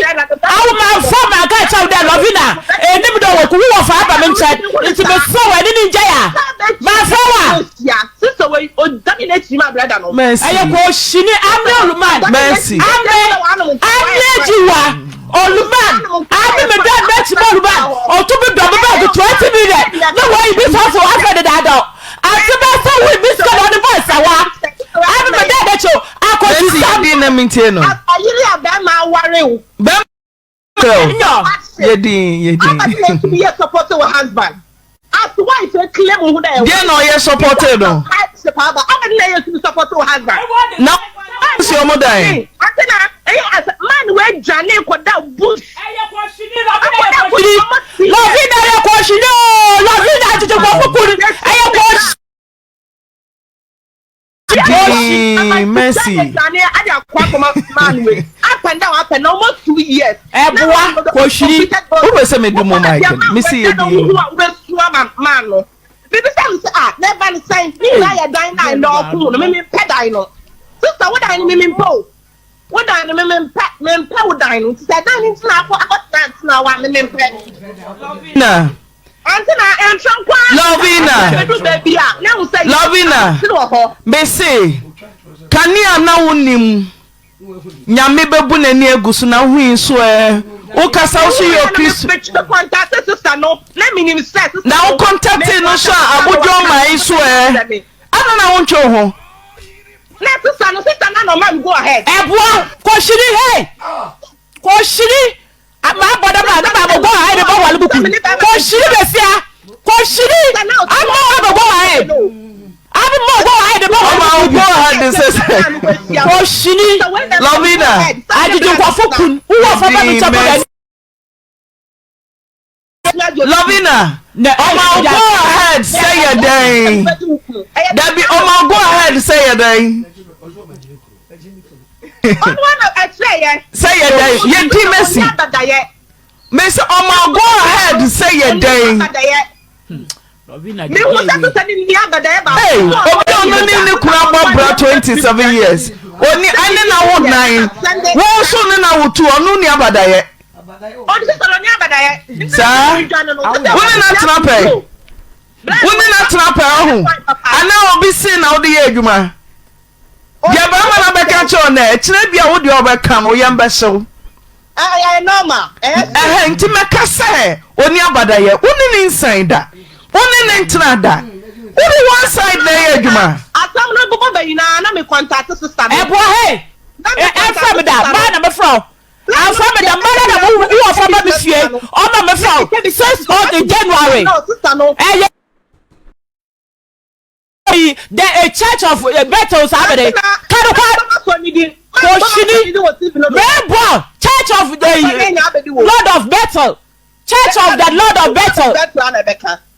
Awo ma fo ma ka cha de Lovina. Enim do wo ku wo fa ba me nche. Nti me so wani ni nja ya. Ma fa wa. Sister we o dani na chi ma brother no. Mercy. Aye ko shini amre luma. Mercy. Amre jiwa. Oluman, abi me dad bet next month or to be double back to 20 million. No way, this house will have the dad out. After that, so we miss on the bus. I'm a dad. I could see I'm being a maintainer. I really have that man worry. I'm to be a supporter of husband. As to why it's claim who they are. They know you're supported. I'm a to support your husband. No, it's your mother. Man, where Johnny could that bush. Mercy. Up and down, up and almost 2 years. Who was a medium, Michael? Missy, man. Baby, never saying, I dine, no, maybe pet I know. Sister, what I mean, po. What I mean, pet, men, powder, said, I need to know what that's now. I'm in Nah. Lovina, Bessie, can you now nim? Nyame bebu na ni egusu na hu inso o kasa o your Christ let me name set na o contact no so abojo ma inso ana na won twa ho let sister na no man go ahead eboa ko shiri hey ko shiri ama boda ba go ahead ba wale buku ko shiri besia ko shiri ama ba go ahead I'm more go ahead about go ahead says ko shiri Lovina ajiju kwa fokun wo fa ba mi chapa Lovina go ahead say your day Debbie go ahead say your day say your day ye ti Messi Messi go ahead say your day me who that to ni agada ba hey obi ni kura bra 27 years oni ane na wo 9 wo so ne na wo tu onu ni abadaye o di so ni abadaye sa woni na trape ho ana obi si na wo de adwuma ya ba ma na beka cho na kire bia wo de obeka mo yamba sew normal nti meka se oni abadaye woni ni nsan da woni ni ntrada woni one side na ye adwuma atam no go ba yina na me contact sister ebo hey from that man na me from I'm from the man na wo from me fie o ma me from since on January no sister no the church of Bethel Saturday church of the Lord of Bethel church of the Lord of Bethel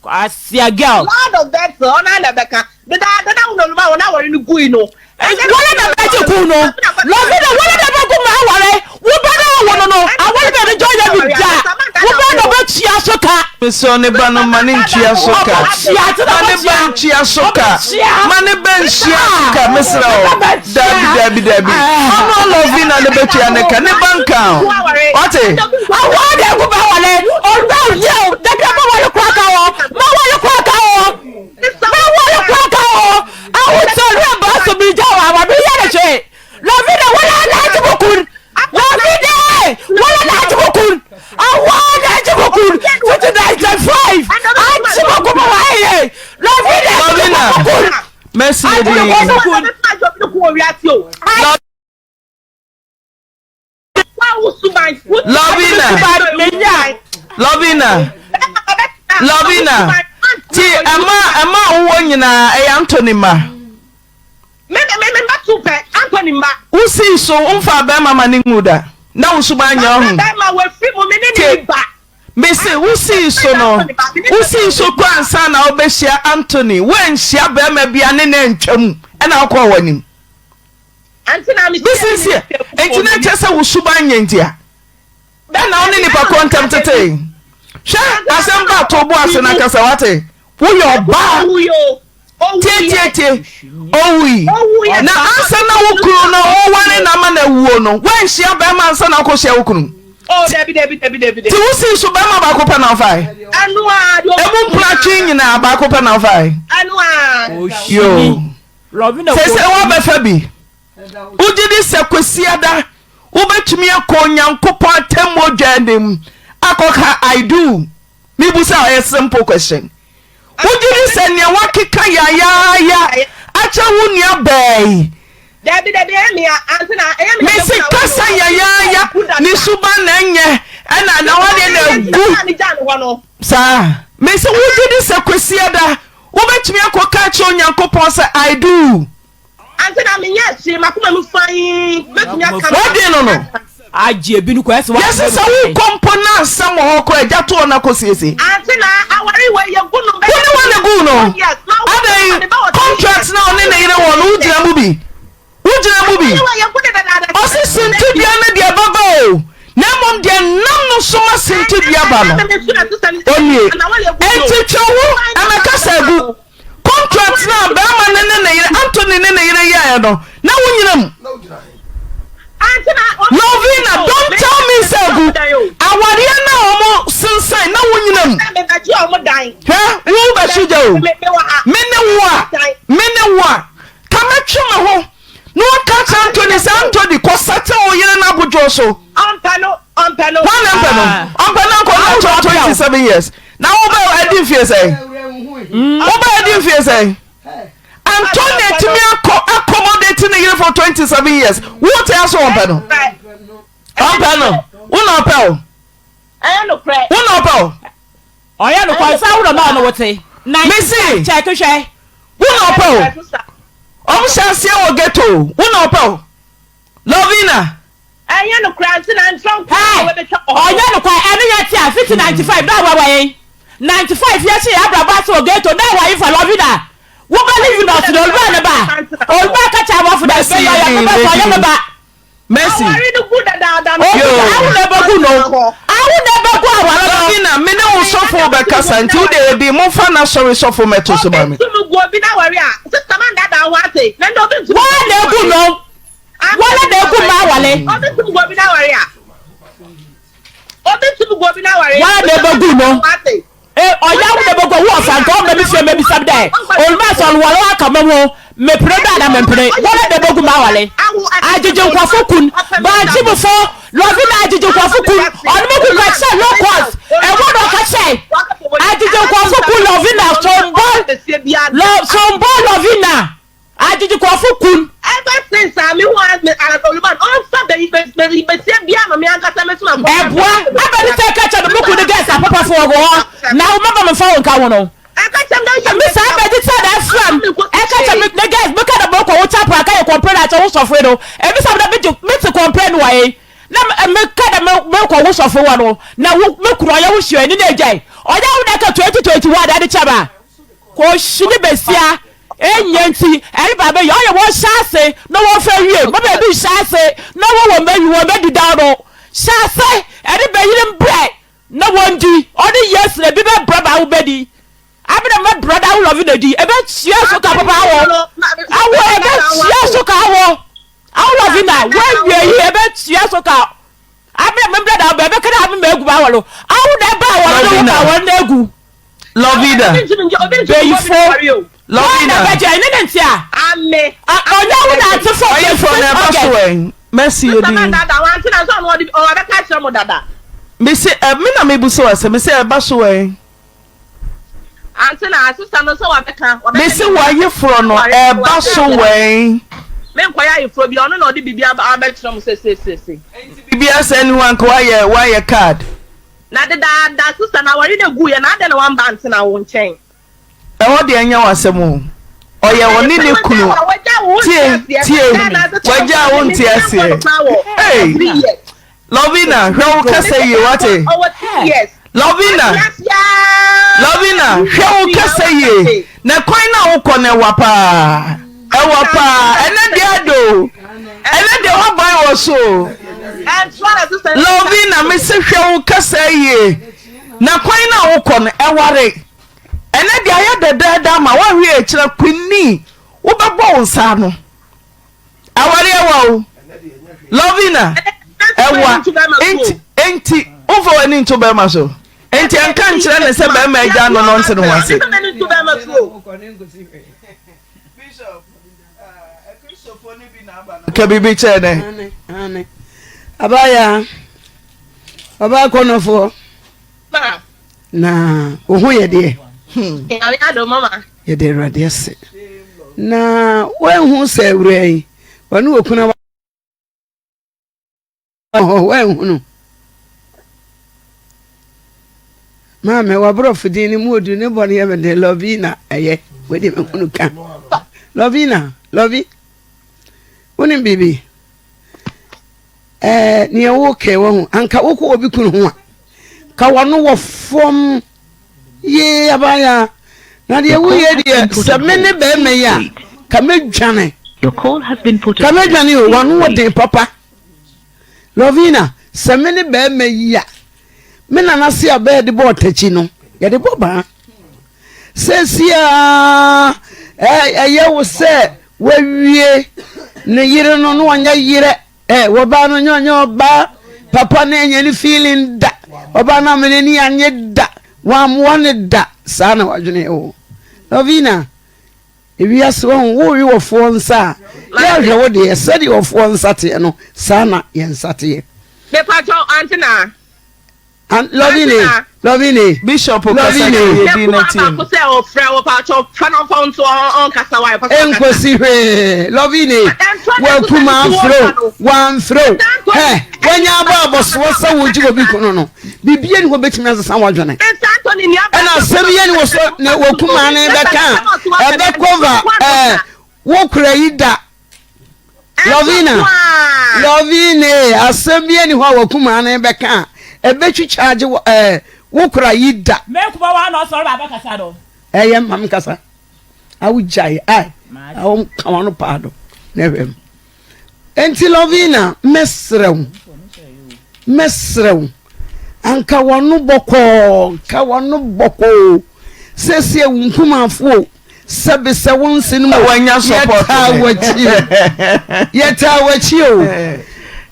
I see a girl Lord of Bethel on Rebecca the no ma na worry no gui no wala na ba ti ku no Lovina wala na ba ku ma wale wo ba na wo no I want to enjoy the bidja wo ba na ba chia soka so ne ba no mane chia soka mane ba chia soka mane ben chia soka mesra o dabi ono Lovina ne betua ne ka ne banka what I want to go ba wale o ba ye da ga ba wale kwa ka o ma wale kwa ka o ma wale kwa ka o I will tell you about to be jawa be ya che Lovina wala na tibukun Lovina wala na tibukun I want na tibukun 1995 I tibukun ba waye Lovina merci Lovina ti ama wo nyina Anthony ma me tupe Anthony ma usi so umfa ba mama ni nguda na usuba nya ho ba ma we fi mo me ni ba me say usi so no usi so kwansa na obehia Anthony wen hia ba ma bia ne na ntwam e na akọ wanim Anthony mi business here enti na chese usuba nya ntia e na oni ni pa content tete sha asamba to bo ase na kasa wate wo yo ba tie owi na asa na wukuru no o wane na ma na wuo no wan hia ba ma asa na ko hia wukuru oh debi ti wusi so ba ma ba ko pe na fai anu a ebu mpla twi nyina ba ko pe na fai anu a yo Lovina se wa ba fa bi ugidi se kwesiada ubetumi akọ nyankopon atemmo dwanem akoka I do me busa a simple question would you say nya wakika ya acha wunia bay Debbie me answer me se kasa ya ni suba na nye na wade na gu sa me se would you say kwesiada wobetumi akoka acha onyankopon say I do answer na me yes makuma mu fine betumi aka what do no aje bi nu ko ese wa yes so we compona sam ho ko eja to na ko siesi answer na awari we ye gunu be woni wane gu no adai contract na oni na ire won ujira mu bi osi sinti bia na dia baba o na mom dia nam no soma sinti bia ba no oni enti twowo amaka sagu contract na ba ma ne na ire Anthony ne na ire ya no na wonyinam Lovina, don't tell me sagu awaria na omo sensan na wonyinam who ba shujo mene wa kama twema ho no catch Anthony ko sata oyere na bojo so Ampano ko 27 years now oba I didn't fear say Anthony timi accommodating the for 27 years what else Ampano una pel oya no kwa sa wo na no wote Missy check hwe una pel omshanse o ghetto una pel Lovina anya no kranti na ntron oya no kwa ene ya ti a 95 na wa 95 years ya braba so ghetto na wa ifa Lovina wo believe not the olba ka cha wa for the say ya ba Mercy. I will never go. Lovina, me no so for be kasa until they be more fun sorry so for meto so mami. Go be na warrior. Sister man that want it. Then do be. Why they go no? Why they go ma wale? Obi to go be na warrior. Obi to go be na warrior. Why they go no? Oya wo de bogo wo fa nko me bi fi me bi sab dai olma so wala aka memo me preda na me pre wala de bogo ma wale ajeje kwafo kun ba ji mo fo Lovina ajeje kwafo kun on mo ku ka say low cost e wo do ka say ajeje kwafo kun Lovina sombo Lovina ajeje kwafo kun ever since me want me Oluman on Saturday be say bia ma me anka me tuma eboa abani say ka cha do ku de guys papa for go now remember me phone ka wono me say abedi say that from e ka cha me the guys me ka da boko wo tap aka e complain at wo sofre no e me say me to complain why na me ka da me ko wo sofre wa no na me kuro ya wo hwe ni na ejai oya wo da ka 2021 da de chaba ko shini besia enyanti eri baba yo wo shase no wo fa wie mo be bi shase no wo me di down no shase eri be yirim bre no wondi only yes le bi be brother wo be di abina my brother wo love you di e be tia so ka papa wo awo e be tia so ka wo awo love you na we wie e be tia so ka abina my brother be kada abi me egu ba wo lo awo da ba wo lo ka wo na egu Lovina Lovina Lovina beje ni ntia ame onya wo na te for you from the baso Mercy odi dada want na so no o be ka chiro mo dada me say me na me buso ase me say baso ante na sister no so wa be ka me say wa ye fro no baso me nkoya ye fro bi ono na odi bibia aba chiro mo se bibia say ni wan ko wa ye card na de da sister na wari na gu ye na de na wan bant na wo nchen e ho de anya wasem oye woni ne kunu tie waja wonti ase hey Lovina hwe ka say ye wate yes Lovina hwe ka say ye na kwan na wo ko na wapa ene de ado ene de wa ban wo so Lovina me se hwe ka say ye na kwan na wo ko na eware ene de aye deda ma wa hwe e kira kwini wo bebo nsa no aware ewa Lovina ewa enti ovo ani nto be ma so enti anka nkira ne se be ma eja no no nse no wase ka bibi che ne abaya baba konofo na wo ho ye de mama ye de rade ase na wen hu se wrai wonu okuna wen hu no mama wa brofidi ni mu odu ne bone ye de Lovina eye we de me hunu ka Lovina wonim bibi ni ewo ke wo anka wo ko obi kunu ho a ka wono wo fom ye abaya na de ewo ye de se me ne be me ya ka medwane Your call has been put ka medwane o wono wo de papa Lovina se me ne be me ya me na na se abe de bo tachi no ye de bo ba se sia ye wo se wawie ne yire no no anya yire wo ba no nyonyo ba papa na enya ni feeling da oba na me ni anye da wa mo ne da sana wadwene o Lovina ewi aso wo wi wo fo nsa ya hwe wo de sedi wo fo nsa te no sana ye nsa te me pacho antina Lovina Bishop Okasani ye di na team ko se o fra wo pacho fana phone to on kasa wa pacho enkosi hwe Lovina wa kuma afro one throw wanya babo so sa wo ji obi kono no bibie ni wo betimi asesa wadwene na semiye ni wo so na wo kuma na beka ebe cover wo kura yida Lovina asemiye ni ho wo kuma na beka ebe twi charge wo kura yida me kuba wa no so baba kasa do mam kasa awujai awu kawano pado nevem enti Lovina mesrew anka wonu boko sese wunkumafo sebe se wonsinu wanya support yeta wachi o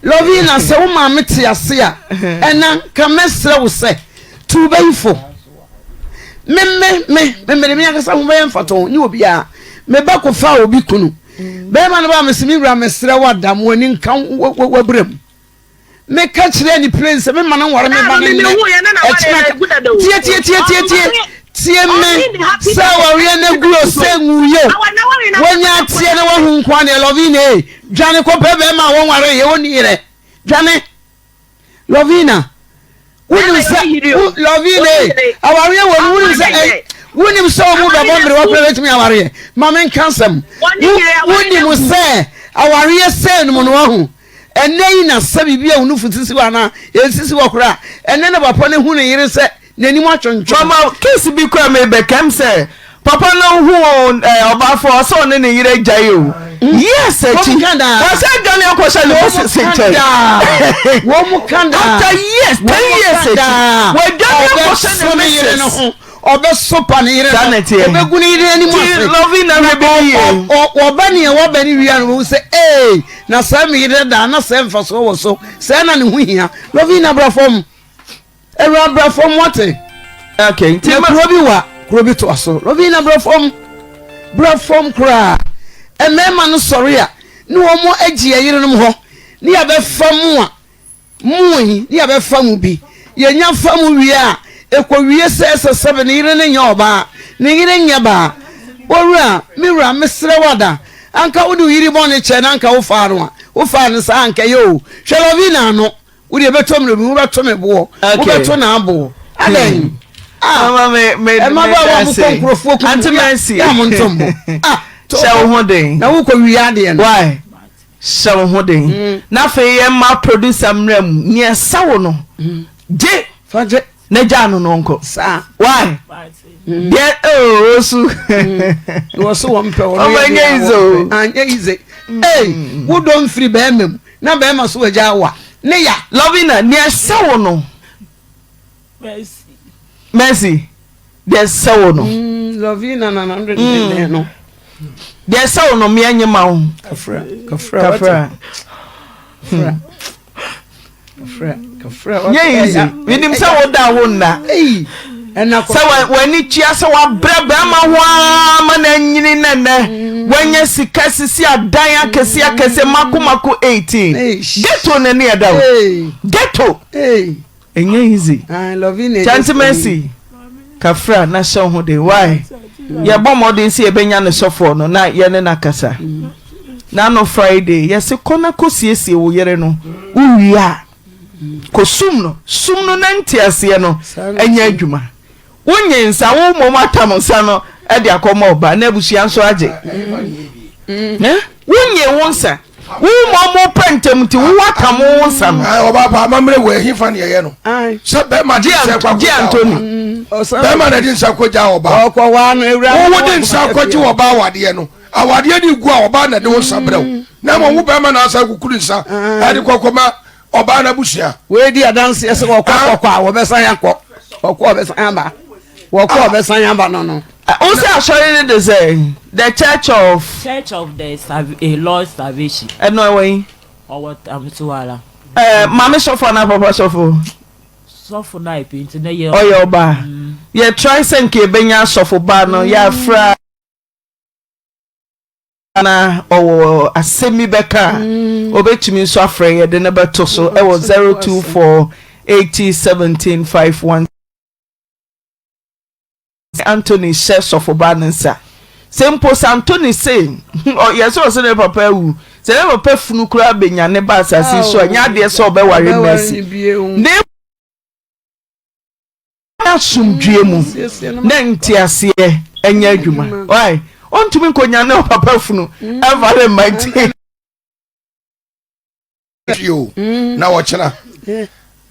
Lovina se wo ma mete ase a ena ka mesrew se tubeifo me akasa ho be mfato ni obi a me ba ko fa obi kunu be ma no ba mesimi wura mesrew adam wani nkan wabrem me ka kire ni prince me ma no wore me ba ne tie me sa wore na guro sengu yo wonya tie na wo hu nkwa ne Lovina dwane ko pe be ma wo wore ye woni ire dwane Lovina wunim sa Lovina aware wo wunim sa mu ba bombre wo pe betimi aware ma men kansam wunim sa aware se no no hu enei na sabi bia unu futisi wana esisi wakura enne na papa ne hu ne yire se nani mo atwoncho mama case bi kwa me be kam se papa no hu oba fo so ne yire jayo yes echi asa gane akosha le sente wo mu kanda after years 10 years echi we gane akosha ne yire no hu obe sopa ne yire obe guni yire ni mo Lovina rebellion obani wobani wi an wo se na sam yire da na sam faso wo so se na ne hu hia Lovina brafom era brafom wote okay ti krobi to aso Lovina brafom kra emema no sori a ni wo mo agie yire no ho ni ya be famu a muhi ni ya be famu bi ye nya famu wi a ekwowie sese ne yire ne nya oba ne yire nya ba owura miwura mesre wada anka wodi yiri bone che na anka wo faaro a wo faaro sa anka yo hwe Lovina no wodi ebetom no wo beto me bo wo beto na abo aden mama me ba wo konkrofo ku antimancy ya mo ntombo show hoden na wo ko wiade no why show hoden na fe ye ma producer mram ne sawo no je faje na janu no nko sa why yeah osu wo so wo mpe wo anya ize wo don free be mem na be ma so waja wa ne ya Lovina ne sawo no Mercy there's sawo no Lovina na 100 no there's sawo no me anyema wo kafra yeah easy winim sawo da wo na ena ko sawo wani chia sawo braba ma ho ama na nyini nene wanya sika sisi adan akese makumako 18 ghetto ne ne da wo ghetto enye easy Lovine gentlemancy kafra na show ho de why ye bomodin si ebenya ne sofo no na ye ne nakasa na no Friday yes kona kosiesie wo yere no uwia ko sum no na ntiase no enya adwuma wonye nsa wo momatam nsa no e de akoma oba na abusua nso age wonye wonsa wo momo pentem ti wo atam wonsa no oba ba mamre we hifa ne ye no se be ma di Anthony be ma na di nsa koja oba okwa wa no ewura wo di nsa koji oba awade no awade ni gu oba na de wonsa brew na mo wo be ma na asa kukuru nsa e de kokoma oba na busua we di adanse ese kokwa wo be san yakọ okwa be san amba wo be san amba no also assuring the say the church of the Lord Salvation no way or what abituala mama sofo na papa sofo na ipinti na ye oyo ba ye try senke benya sofo ba no ya fra na owo asemi beka obetumi so afre ye de na beto so e was 024 801751 Anthony says of Obanensa. Simple Anthony saying, oh, yes, also never pay who. Say, never pay Funukura Benya, Nebas as he saw, and yet, so be worried mercy. Name Sum Dreamu, Nentiasie, and Yajuma. Why? On to me, Conyano, Papa Funu, ever mighty. You now watching.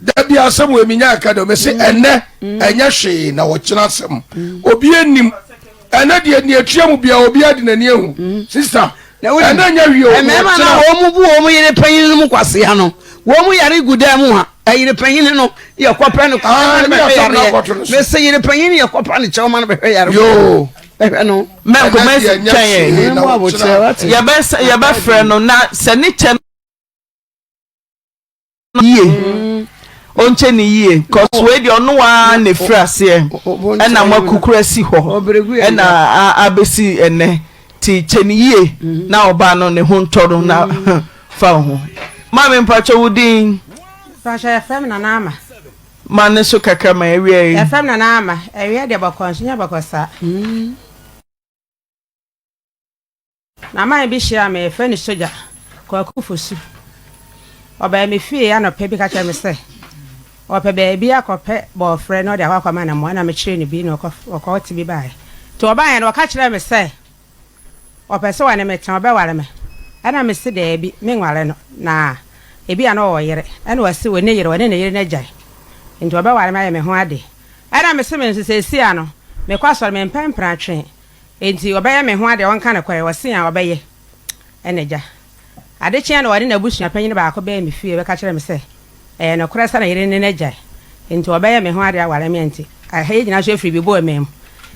Da bia asem we minya academy se enne enya hwe na wo kyena asem obi anim enne de ni atuamu bia obi ade na ni ehu sister enne nya hwe o mema na wo mu bu wo mu yire panyin no mu kwase ha no wo mu yare guda mu ha ayire panyin no ye kwapa no me se yire panyin ye kwapa no chawma no behwe yare yo no me ko me chen ya ba frɛ no na se ni chen ye onche ni yie cause we di onu wa ne frase e na makukura si ho e na abesi ene ti cheni yie na oba no ne ho ntoro na fa ho mama mpacho wudin Pasha FM na nama mane so kaka ma ewie FM na nama ewie de bakonsunya bakosa na ma bi hia me fe ni soja kwa kufusu oba me fie anope bi ka cha me se ope baby akope bo frɛ no de akwa ma na mo na me kyerɛ ne bi no okɔ ti bi bae to oba yɛ no ka kyerɛ me sɛ ope se wane me tɛn oba ware me ana me se de bi me nware no na ebi ana o yere ana wase wone yere wane ne yere na gyae nti oba ware me me ho ade ana me se me se si ano me kwa sɔre me mpempra twen nti oba yɛ me ho ade won ka ne kware wase a oba yɛ ene gya ade kyen na wade na busua panyin ba akɔ be me fie be ka kyerɛ me sɛ no krasa na yere ne na gyae nti obaye me ho ade aware me nti ahe nyina so efiri bibo emem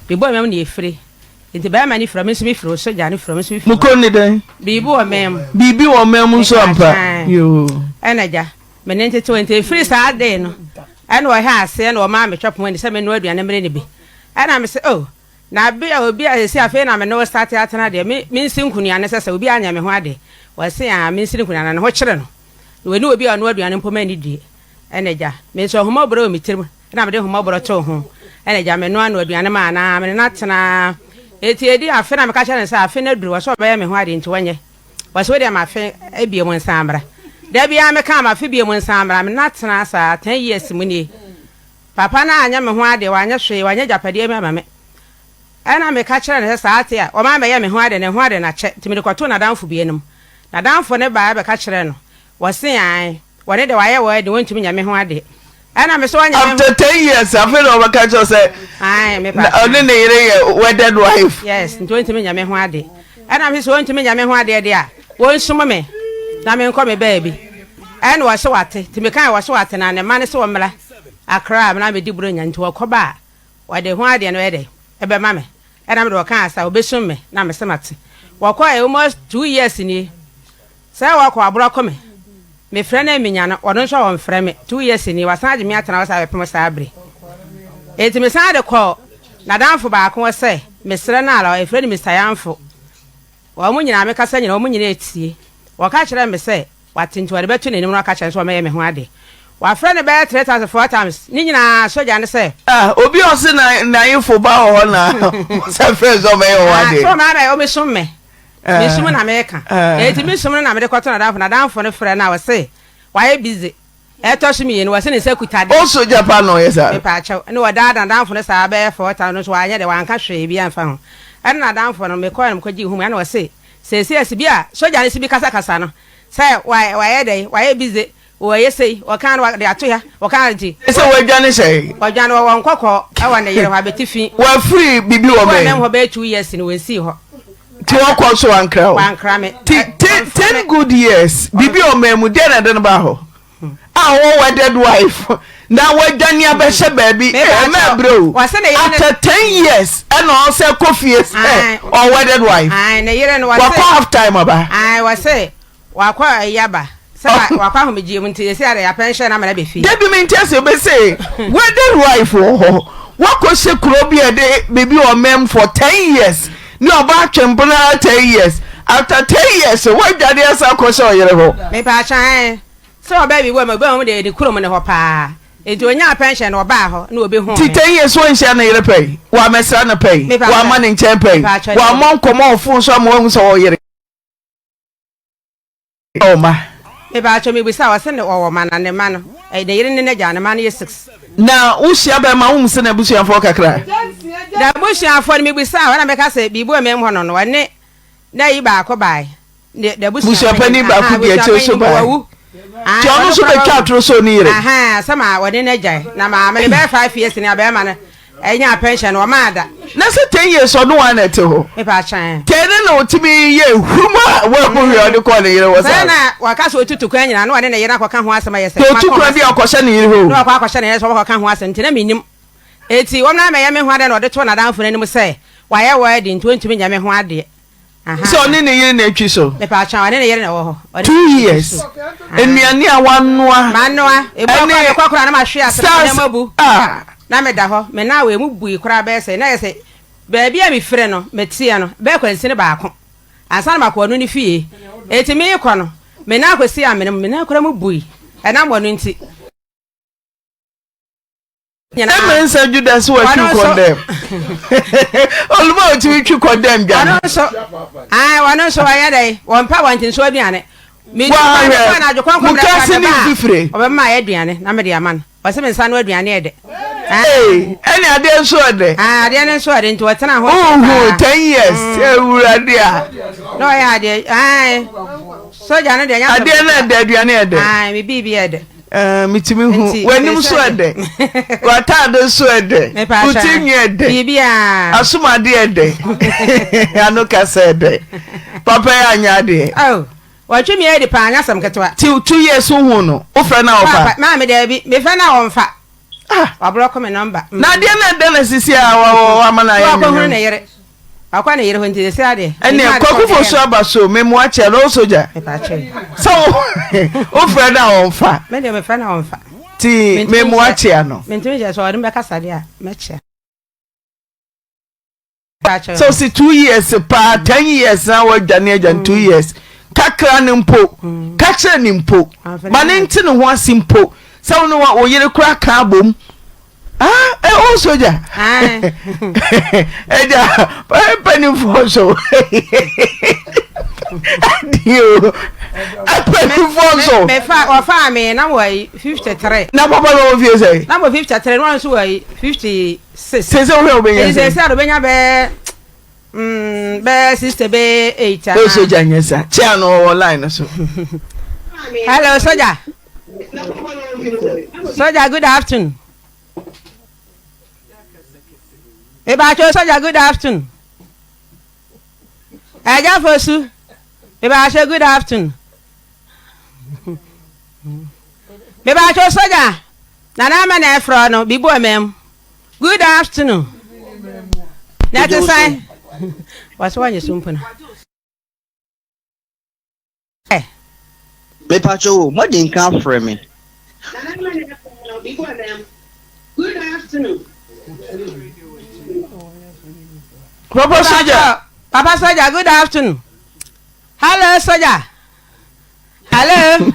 ne efiri nti ba ma ni from nso mi firi so gya ne from nso mi firi muko ni den bibo emem bibi wo mem nso ampa yo ena gya me ne nti 20 efiri sa ade no ena o ha ase na o ma me twapon ni se me no aduane mere ne bi ena me se oh na bia obi a se afi na me no start atena de me nsinkunia ne se obi anya me ho ade wase a me nsinkunia na ho kyere no we ni obi anu aduane mpoma ni die eneja me so homa bro mi tirim na me de homa bro to ho eneja me no anu aduane ma na me na tena eti edi afi na me ka kyere nsa afi na duru so be ya me ho ade nti wanye wase we de ma afi ebie mu nsa amra da bia me ka ma afi bie mu nsa amra me na tena sa 10 years mu ni papa na anya me ho ade wanye hwe wanye japade me ama me ana me ka kyere nsa sa ate a o ma me ya me ho ade na kye ti me de kwato na danfo bie num na danfo ne ba be ka kyere no wase ai wone de waye wo de wontumi nyame ho ade ana me so anya after 10 years I feel over catch us say ai me pa oni ne yire wedded wife yes wontumi nyame ho ade ana me so wontumi nyame ho ade de a wonsumo me na me nko me baabi ana wo so wate ti me kan wo so wate na ne ma ne so womra akra me na me di buro nya nti wo koba wo de ho ade no ede ebe ma me ana me do kan asa obesum me na me semate wo kwa almost 2 years ni sai wo kwa abura kome me frɛ na eminya no ɔno nso won frɛ me 2 years ni wasan age me atena wasa bepem sa abre eti me san de kɔ na danfo ba ko sɛ me srɛ na ala e frɛ ni Mr. Yanfo wo mu nyina me kasa nyina wo mu nyina etie wo ka kyerɛ me sɛ watinto wade beto n'anim no ka kyerɛ so me yɛ me ho ade Wa friend be 3,004 times. Ni nyina soja ne say. Obi o se na info ba ho na. Se friends o me yo wa de. So na o me sum me. Me sum na me ka. Eti me sum na me de kwato na danfo ne frɛ na wo say. Why busy? Etoshi me no se ne se kutade. O soja pa no yes sir. Me pa chaw. Ne wa danfo ne sa be 4,000 no so anya de wan ka hwe bi anfa ho. Na danfo no me ko na me kwaji hu me na wo say. Se bia soja ne si bi kasa no. Say why dey? Why busy? Oye say o kan wa de ato ya o kan ji say we dwane say o dwane wo nkokọ e wa ne yere ho abetifi wa free bibi wo me na ho be 2 years ni we see ho ti wo ko so ankra me 10 good years bibi o me mu de na de ba ho wo wedded wife na we dwane abehye baabi me bro after 10 years and o say kofie say o wedded wife ne yere no wa say half time aba wa say wa kwa yaba wakwa ho megie mu nti ese ya pension na mara be fi debi me nti ase be say wedded wife ho wakọ se kuro bi ede baby o mem for 10 years ni oba twempona 10 years after 10 years we jade asa ko se oyere ho me pa chan so baby we me gba mu de kuro mu ne ho pa enti onya pension no ba ho na obi hu ti 10 years wo nsia na yere pay wa mesra na pay wa ma ne nchen pay wa mon komo fun so mo hu so oyere o ma eba acho mi bisa wa se ne wo mana ne ma no e de yire ne ne ja ne ma no ye 6 na usia be ma hum se na busuafo kakra da busuafo ne mi bisa wa na me ka se bibu em ho no no ne na yi ba ko bai da busuafo ni ba ku bi e che so ba ti onu so be twa tro so ni yire sama wa ne ne ja na ma me be 5 years ni aba ma no enya pension wa ma da na se 10 years onu wa na te ho me pa chan tene na otimi ye huma wa ko wi oni ko ne yire wo sa na wa ka so otutu kwa nyina na wa ne yire akoka ho asema yese to tukura bi akoshe ne yire ho na akoshe ne yese akoka ho asem ntina minim eti wo na me ye me ho ade na ode to na danfo nanim se wa ye wo ade ntwentumi nya me ho ade so ni ne yire na atwi so me pa chan wa ne yire na wo ho 2 years enuane a wanoa manoa e bo kwa kwakura na ma hwe asem na mabu na me da ho me na we mu bui kura be se na yese baabi a me frɛ no metia no be kwansi ne baako ansa na makɔ no ni fie eti me kɔ no me na akwasi a me na kura mu bui ɛna mo no nti nyana me nsa Judas wa twi condemn olmo twi condemn gana wano so wa yadai won pa wantin so aduane me na ajokon ko bra obema aduane na me de aman wase me nsa no aduane ede any ade nso ade ade ne nso ade nti wotena ho 10 years ewurade a no ya ade so jana de nya ade na ade aduane ede me bibi ede mitimi hu wanim so ede watade so ede utinye ede bibia asumade ede anoka said papa ya anya ade watwe mi ede pa anya sam ketwa ti 2 years hu no o fra na ofa ma me de bi me fra na onfa wa block me number na de na de na sisi a wa mana ya ko hu na yere akwa na yere ho nti se ade ene kokufo so abaso me mu ache no soja so o fra na onfa me de me fra na onfa ti me mu ache no me ntimi je so ode me kasa de a me che so si 2 years pa 10 years na wa dwane ajan 2 years kakra ne mpo kakra ne mpo mane nti ne ho asimpo so no wa oyere kura ka bom o soja eja pani foso dio pani foso me fa o fa me na wo 53 na papa no vie say na mo 53 no so wo 56 se se wo be yen se se do benya be be sister be 8 o soja nyesa chia no online so hello soja soja good afternoon Ebacho soja good afternoon. Eja fosu. Ebacho good afternoon. Ebacho soja. Nana ma na efro no bibu emem. Good afternoon. That is fine. What's one you sumpuna? Eh. Ebacho, what didn't come from me? Nana ma na efro no bibu emem. Good afternoon. Papa Soja, good afternoon. Hello, Soja. Hello.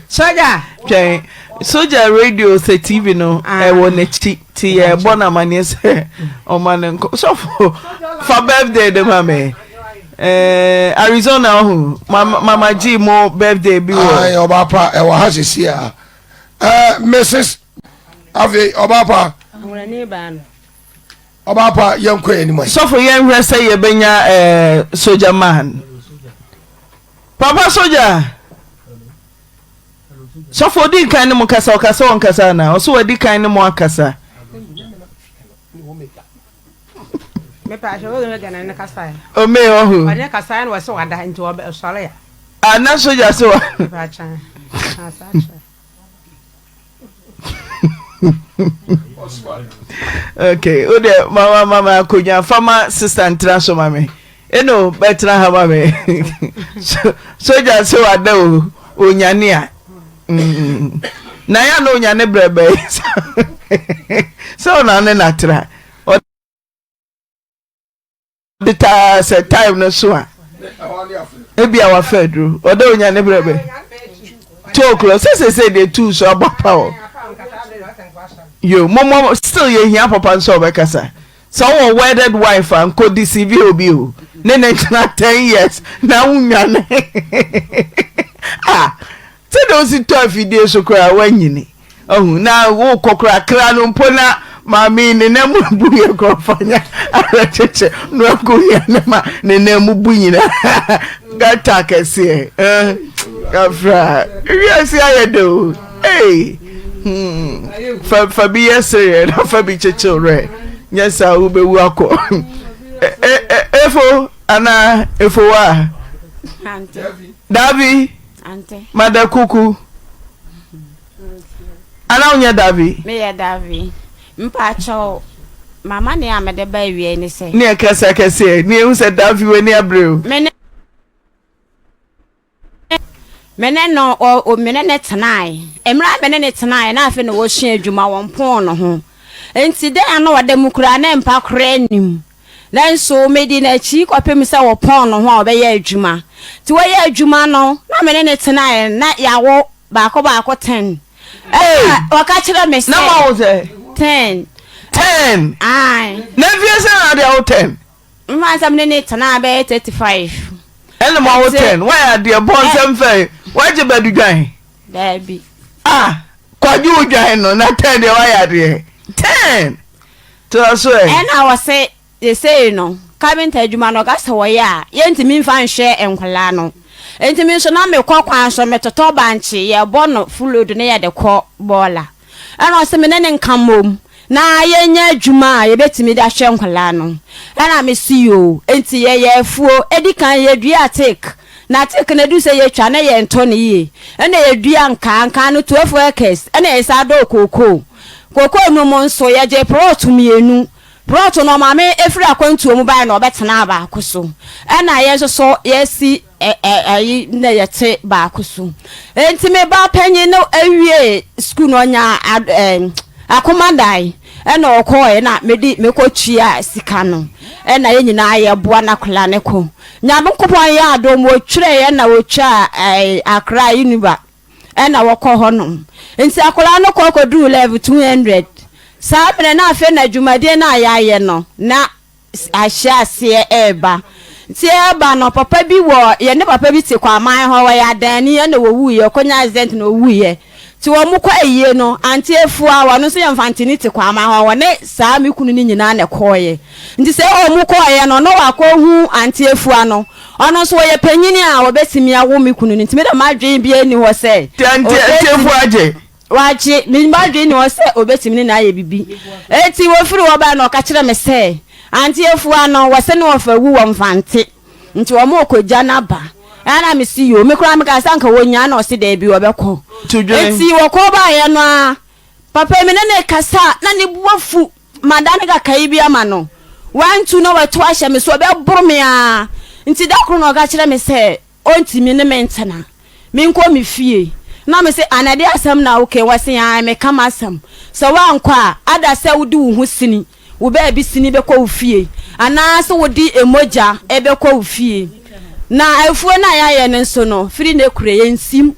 Soja. Okay. Soja radio say TV no won ti bona mane say o man so for birthday de mama Arizona ho mama G mo birthday bi wo ai obapa e wa ha sesia Mrs. Ave obapa Ngurani ban obapa yanko enimo so for yen hwe say ye benya soja man Papa soja so for di kan ni mo kasa okasa on kasa na so wadi kan ni mo akasa me pa jo go gana na kasa o me ohu wadi kasa na so wada nti wo be sole ya ana soja so pa chan okay o de mama konya farmer sister ntraso mame eno betra ha mame soja so wada o onyane a na ya no onyane brebe so na ne natra o the time no so a ebi awa fedru o de onyane brebe 2 o'clock say the two so abapa o yo momo still ye hia papa so obekasa so one wedded wife and co deceive obi o ne na 10 years na unyane say those 12 days so kra wanyini ohun na wo kokra kra no mpona mami ne na mubu ye krofanya aracheche no akonya ne ma ne na mubu nyina gata kese afra yes ayedo hey Fabi yesere na Fabi chechore nyesa ubewu akọ efo ana efo wa ante Davi ante mada kuku ana unya Davi me ya Davi mpa cho mama ne amede ba wie ni se ne kese ne hu se Davi we ni abreu mene no o mene ne tenai emra mene ne tenai na afi no wo hye adwuma won pon no ho enti de ano wada mukura na mpa kora nim na so medi na chi kopem se wo pon no ho obe ye adwuma ti wo ye adwuma no na mene ne tenai na yawo ba ko 10 waka kire me se na ma wo se 10 ai na vie se na de 10 mma sam ne tenai be 35 ene ma wo 10 why are the born sem fe waje bedu dwan baby kwaju dwan no na 10 de why are the 10 to so and I was say they say no kabinta adwuma no ga se wo ya ye ntimi mfa nhwe enkwala no ntimi so na me kwakwan so metoto banchi ye bono fuload ne ye de ko bola ana se me ne nkamom na ye nya adwuma ye betimi da hwe enkwala no ana me see you enti ye afuo edikan ye dua take na take na du se ye twa na ye nto ne ye ena ye dua nka no 12 acres ena ye sa do koko no mo nso ye je prot mienu prot no ma me efiri akwantuo mu bai na obetena aba akoso ena ye so ye si ayi na ye te ba akoso enti me ba panyi no awie school no nya akomandai ena okoe na meko tua sika no ena ye nyina ye boa na kola ne ko nyame kopon ye adom wo twere ye na wo twa Accra Uniba ena wokọ honom nti akola no kokodu level 200 sabe na afa na dwumade na ayaye no na ahia se eba ti eba no papa bi wo ye ne papa bi ti kwa man ho wa ya dan ni ye na wo wuye konya accident na wo wuye ti wo mu kwa eyi no anti efu awa no so ye mfantini ti kwa man ho wa ne saa mi kunu ni nyina na koye nti se o mu koye no no wa ko hu anti efu ano ono so ye panyini a wo betimi awo mi kunu ni nti me da madwen bi ani ho se anti efu aje waje mi madwen ni ho se obetimi na aye bibi eti wo firi wo ba no ka kire me se anti efu ano wo se no wo fa wu wo mfante nti wo mo kogya na ba ana me see you me kura me ka sanka wonya na o se da bi wo bekọ eti wo ko ba ye no a papa me ne kasa na ne buafu madane ka kai bi ama no 1 2 no we to ahye me so be buru me a nti da kru no ga kire me se onti mi ne mentana me nko me fie na me se anade asam na okay wase ya me kama asam so wa nkwa ada se wudi wo hu sini wo ba bi sini be ko fie ana se wodi emoja e be ko fie na afuo na ya ye ne nso no firi ne kure ye nsim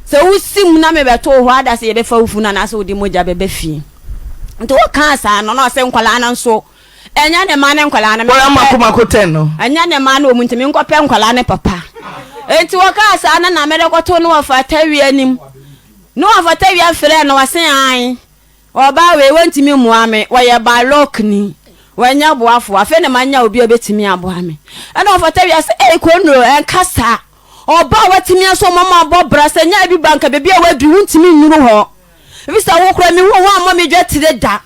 so usim na me beto ho ada se ye be fa ufu na na so di moja bebe fi nti wo kan sa no no se nkwala na nso enya ne ma ne nkwala na me wo makoma koten no enya ne ma na omuntimi nkopɛ nkwala ne papa enti wo kan sa na me de koto no afata wi anim no afata wi afre no wasen an oba we wantimi muame wo ye ba lock ni wanya boafo afa ne manya obi obetimi aboame ana afata wi ase konro enkasa oba watimi aso mama abobra senya bi banka bebi a wadu wuntimi nyuru ho visa wo kura mi ho wa me dwetire da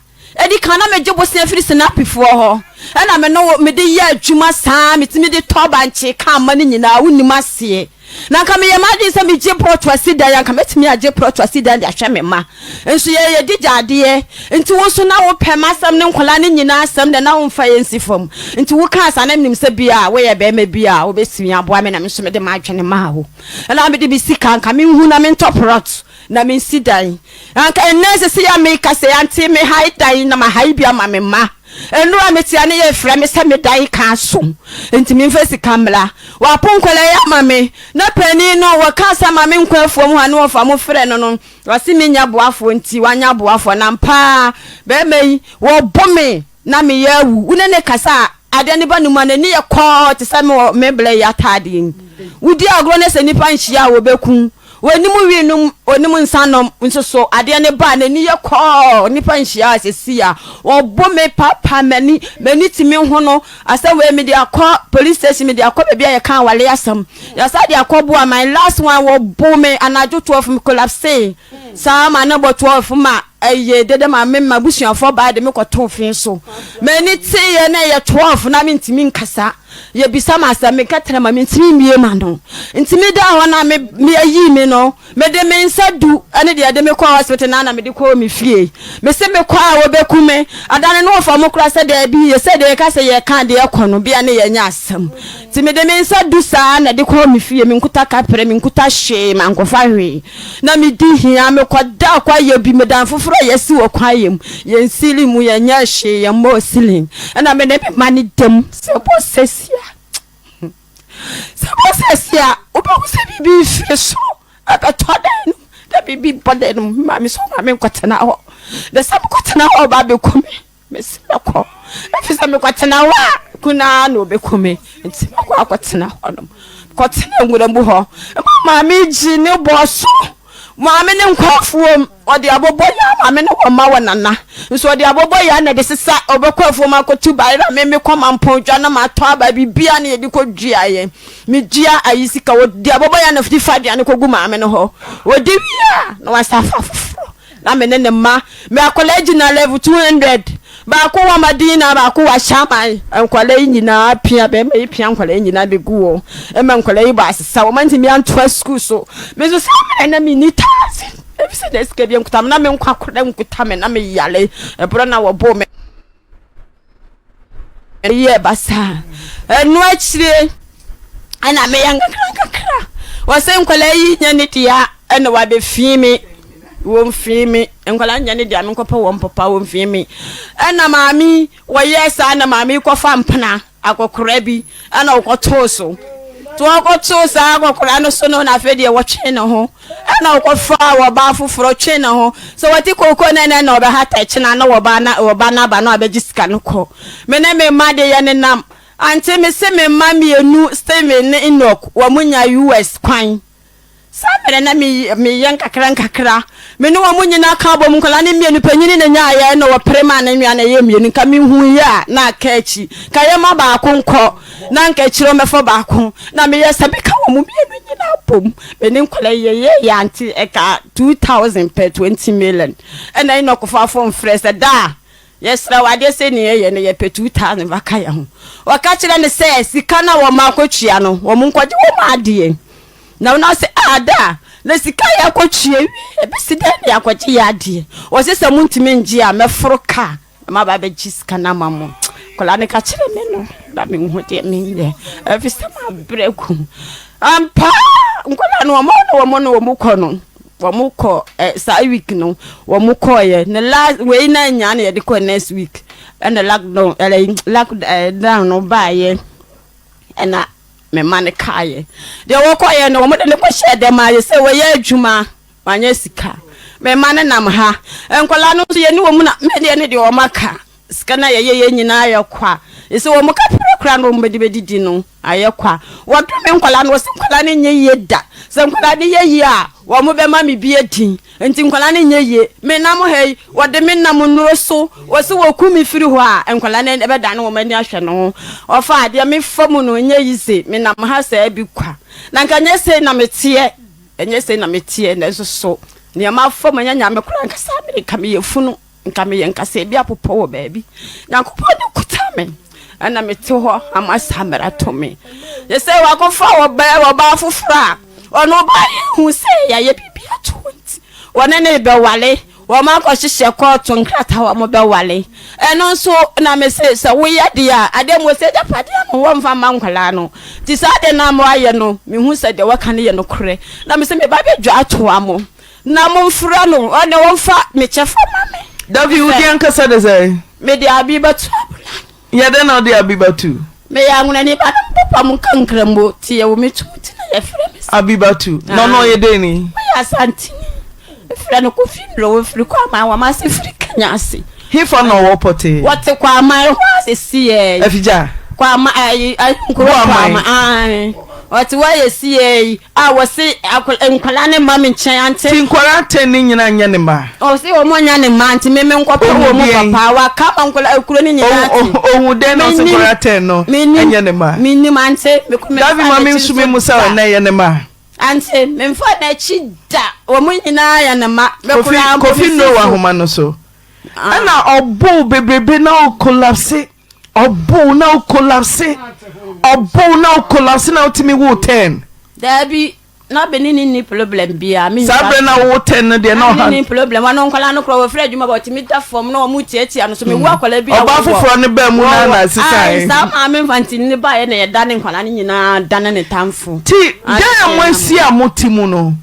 edi kana me gye bosia firi snapifo ho ana me no me de ya adwuma saa metimi de toba nche ka ma ne nyina wunnim ase na ka me ye ma de se me gye protwa sida ya ka metimi agye protwa sida de ahwe me ma enso ye di jade enti wo so na wo pema sam ne nkola ne nyina asam de na wo mfa ye nsifom enti wo ka asa na nim se bia wo ye be ma bia wo besimi aboa me na me so me de ma adwene ma ho ana me de bi sika ka me hu na me toprot na me sidai anka enese se ya me ka se anti me haidai na ma haibia ma me ma enu ametia ne ye fra me se me dai ka so enti me mfa sika mla wa ponkola ya ma me na pani no wa ka sa ma me nkwafuo mu anu ofa mo frɛ no no wasi me nya boafo enti wanya boafo na mpa be mai wo bome na me ya wu unene kasa ade ne ba numa ne ye kɔ te sa me ble ya tade wudi agro ne se nipa nhia wo beku wonimu winum onimu nsanom nsoso ade ne ba ne ni ye kɔ nipa nhia asesia wo bome papa mani timi ho no asa we me dia kɔ police station me dia kɔ be bia ye kan wale asam ya sa dia kɔ bo my last one wo bome anajo 12 me collapse sa ma na bo 12 ma aye dede ma me mabusuafo ba de me kɔto fin so mani ti ye na ye 12 na me ntimi nkasa ye bisa ma sa me katra ma me ntimi mie ma no ntimi da ho na me ayi me no me de me nsadu ane de me kɔ hospital na me de kɔ me fie me se me kɔ a wo bekume adane no fa mo kra se de bi ye se de ka se ye kan de ekɔ no bia ne ye nya asam ti me de me nsadu sa na de kɔ me fie me nkuta kapre me nkuta hwe ma nkɔfa hwe na me di hia me kɔ da kwa ye bi me dan foforo yesi wo kwa yem ye nsili mu ye nya hwe ye mo silin na me ne be mani dem se bo sesia oba ko se bibi firi so aka toden da bibi boden ma me so ma me kwatena ho da sam kwatena ho ba be kome me se ko afisa me kwatena wa kuna no be kome nti ma ko kwatena ho no kwatena ngurambu ho ma me ji ne boso ma me ne nkwafuom odi abobo ya ma me ne wo ma wonana nso odi abobo ya na de sesa obekwafuo ma kotu ba ira me koma mpodwa na ma to aba bibia na ye di kodua ye me dua ayisika odi abobo ya na 55 ya ne kogu ma me ne ho odi wia na wasafa na me ne ma me college na level 200 ba ko wa madina ba ko wa shaman enkwale nyina pia be me pia enkwale nyina de guo e me enkwale ba sesa wo manti mi anto school so me so sa na me ni tazi e se des ke bi enkutam na me nkwa koda nkutam na me yale e bro na wo bo me ye basa enu achire ana me yanga kakra wo se enkwale yi nya ne dia ene wa be fimi won fimi enkwala nya ne dia me nkopa won papa won fimi ana mami wo yesa na mami ko fa mpana akokora bi ana ukoto so to akoto sa akokora no so no na fe dia wo twe ne ho ana ukofa wo ba foforo twe ne ho so wati koko na na obe hata kina na wo ba na ba na obegisika no ko me na me ma de ye ne nam ante me se me ma me enu Steven Enoch wo munya US kwan samere na mi yanka kakra me no wa munyina ka bom nkola ne mienu panyini na nya ya no wo prema na nwa na ye mienu ka mi hu ya na aka achi ka ye ma ba akon na nka chiro mefo ba akon na me ye sabe ka wo mu mienu nyina bom me ne nkola ye ya anti eka 2000 per 20 million and I no ko fa fon fresh da yes ra wade se ne ye ne ye pe 2000 vaka ya ho waka chira ne se sika na wo ma akotua no wo mu nkwaje wo ma ade na una se ada na sika ya kwachie ebisi den ya kwachi ya die o se samuntimi nji a mefroka ma ba be sika na mamo kola ne ka chire me no da me hu de me de ebisi ma breku ampa nkola no wo mukɔ no wo mukɔ sa week no wo mukɔ ye na last we na nya na ye de kɔ next week and the lockdown no ba ye and me man kaye de wo koye no mo de ne ko shede ma ye se we ye adwuma manye sika me man nam ha enkola no so ye ni wo mu na me de ne de wo maka sika na ye nyina ye kwa ese wo mo ka kura no mo de bedidi no aye kwa wo do me enkola no se enkola ne nye ye da se enkola ne ye yi a wo mo be ma me bi edin enti enkola ne nye ye me nam hei wo de me nam nuro so wo se wo ku mi firi ho a enkola ne be da ne wo mani ahwe no o fa ade me famu no nye yi se me nam ha se bi kwa na nka nye se na metie enye se na metie na so ne ma famu nya nya me kura nka sa me ka me ye funu nka me ye nka se bi apopo wo baabi na kopo de kuta me ana mete ho amasamara to me ye se wa ko fa wo ba fufura ono ba ye hu se ya ye bibia 20 wona ne be wale wo ma ko hihye ko to nkrata wa mo be wale eno so na me se wo ya dia ade mo se da pade no wo mfa mankwala no ti sa de na mo aye no me hu se de waka ne ye no kore na me se me ba be dwa ato amo na mo mfura no one wo mfa me chefa mame Davi udi ankasa de say me de abiba to yede na odi abibatu me ya nguna ni ba papa mu kankrambo ti ye wo metuti na ye frɛ me abibatu no yede ni me ya santi frɛ no ko fi lo firi kwa ma wa ma se firi kanyase hifa no wo pote wote kwa ma ho asesi ye afija kwa ma ai nkuro kwa ma ai wote wa ye si ye a wo se enkwala ne ma me nkyɛn ante ti nkwala teni nyina nya ne ma o se wo mo nya ne ma ante me nkɔpɛ wo mo papa wa ka ma nkwala akuro ne nyina ante o de no se nkwala ten no anya ne ma me ni ma ante me ko me Davi ma me nsu me musa na ye ne ma ante me mfa na chi da wo mo nyina ya ne ma me kofi no wa homa no so ana obo bebrebe na o collapse obo na o collapse na otimi wo 10 Dabi na benini ni problem bia me sabre na wo 10 de na ha ni problem wa no nkola no kro wo frɛ adwuma ba otimi da form na o mu tietia no so me wo akola bia oba foforo ne ba mu na sisai sa ma me fanti ni ba ye na ye da ne nkola ne nyina da ne tamfo ti da amwasi amotimu no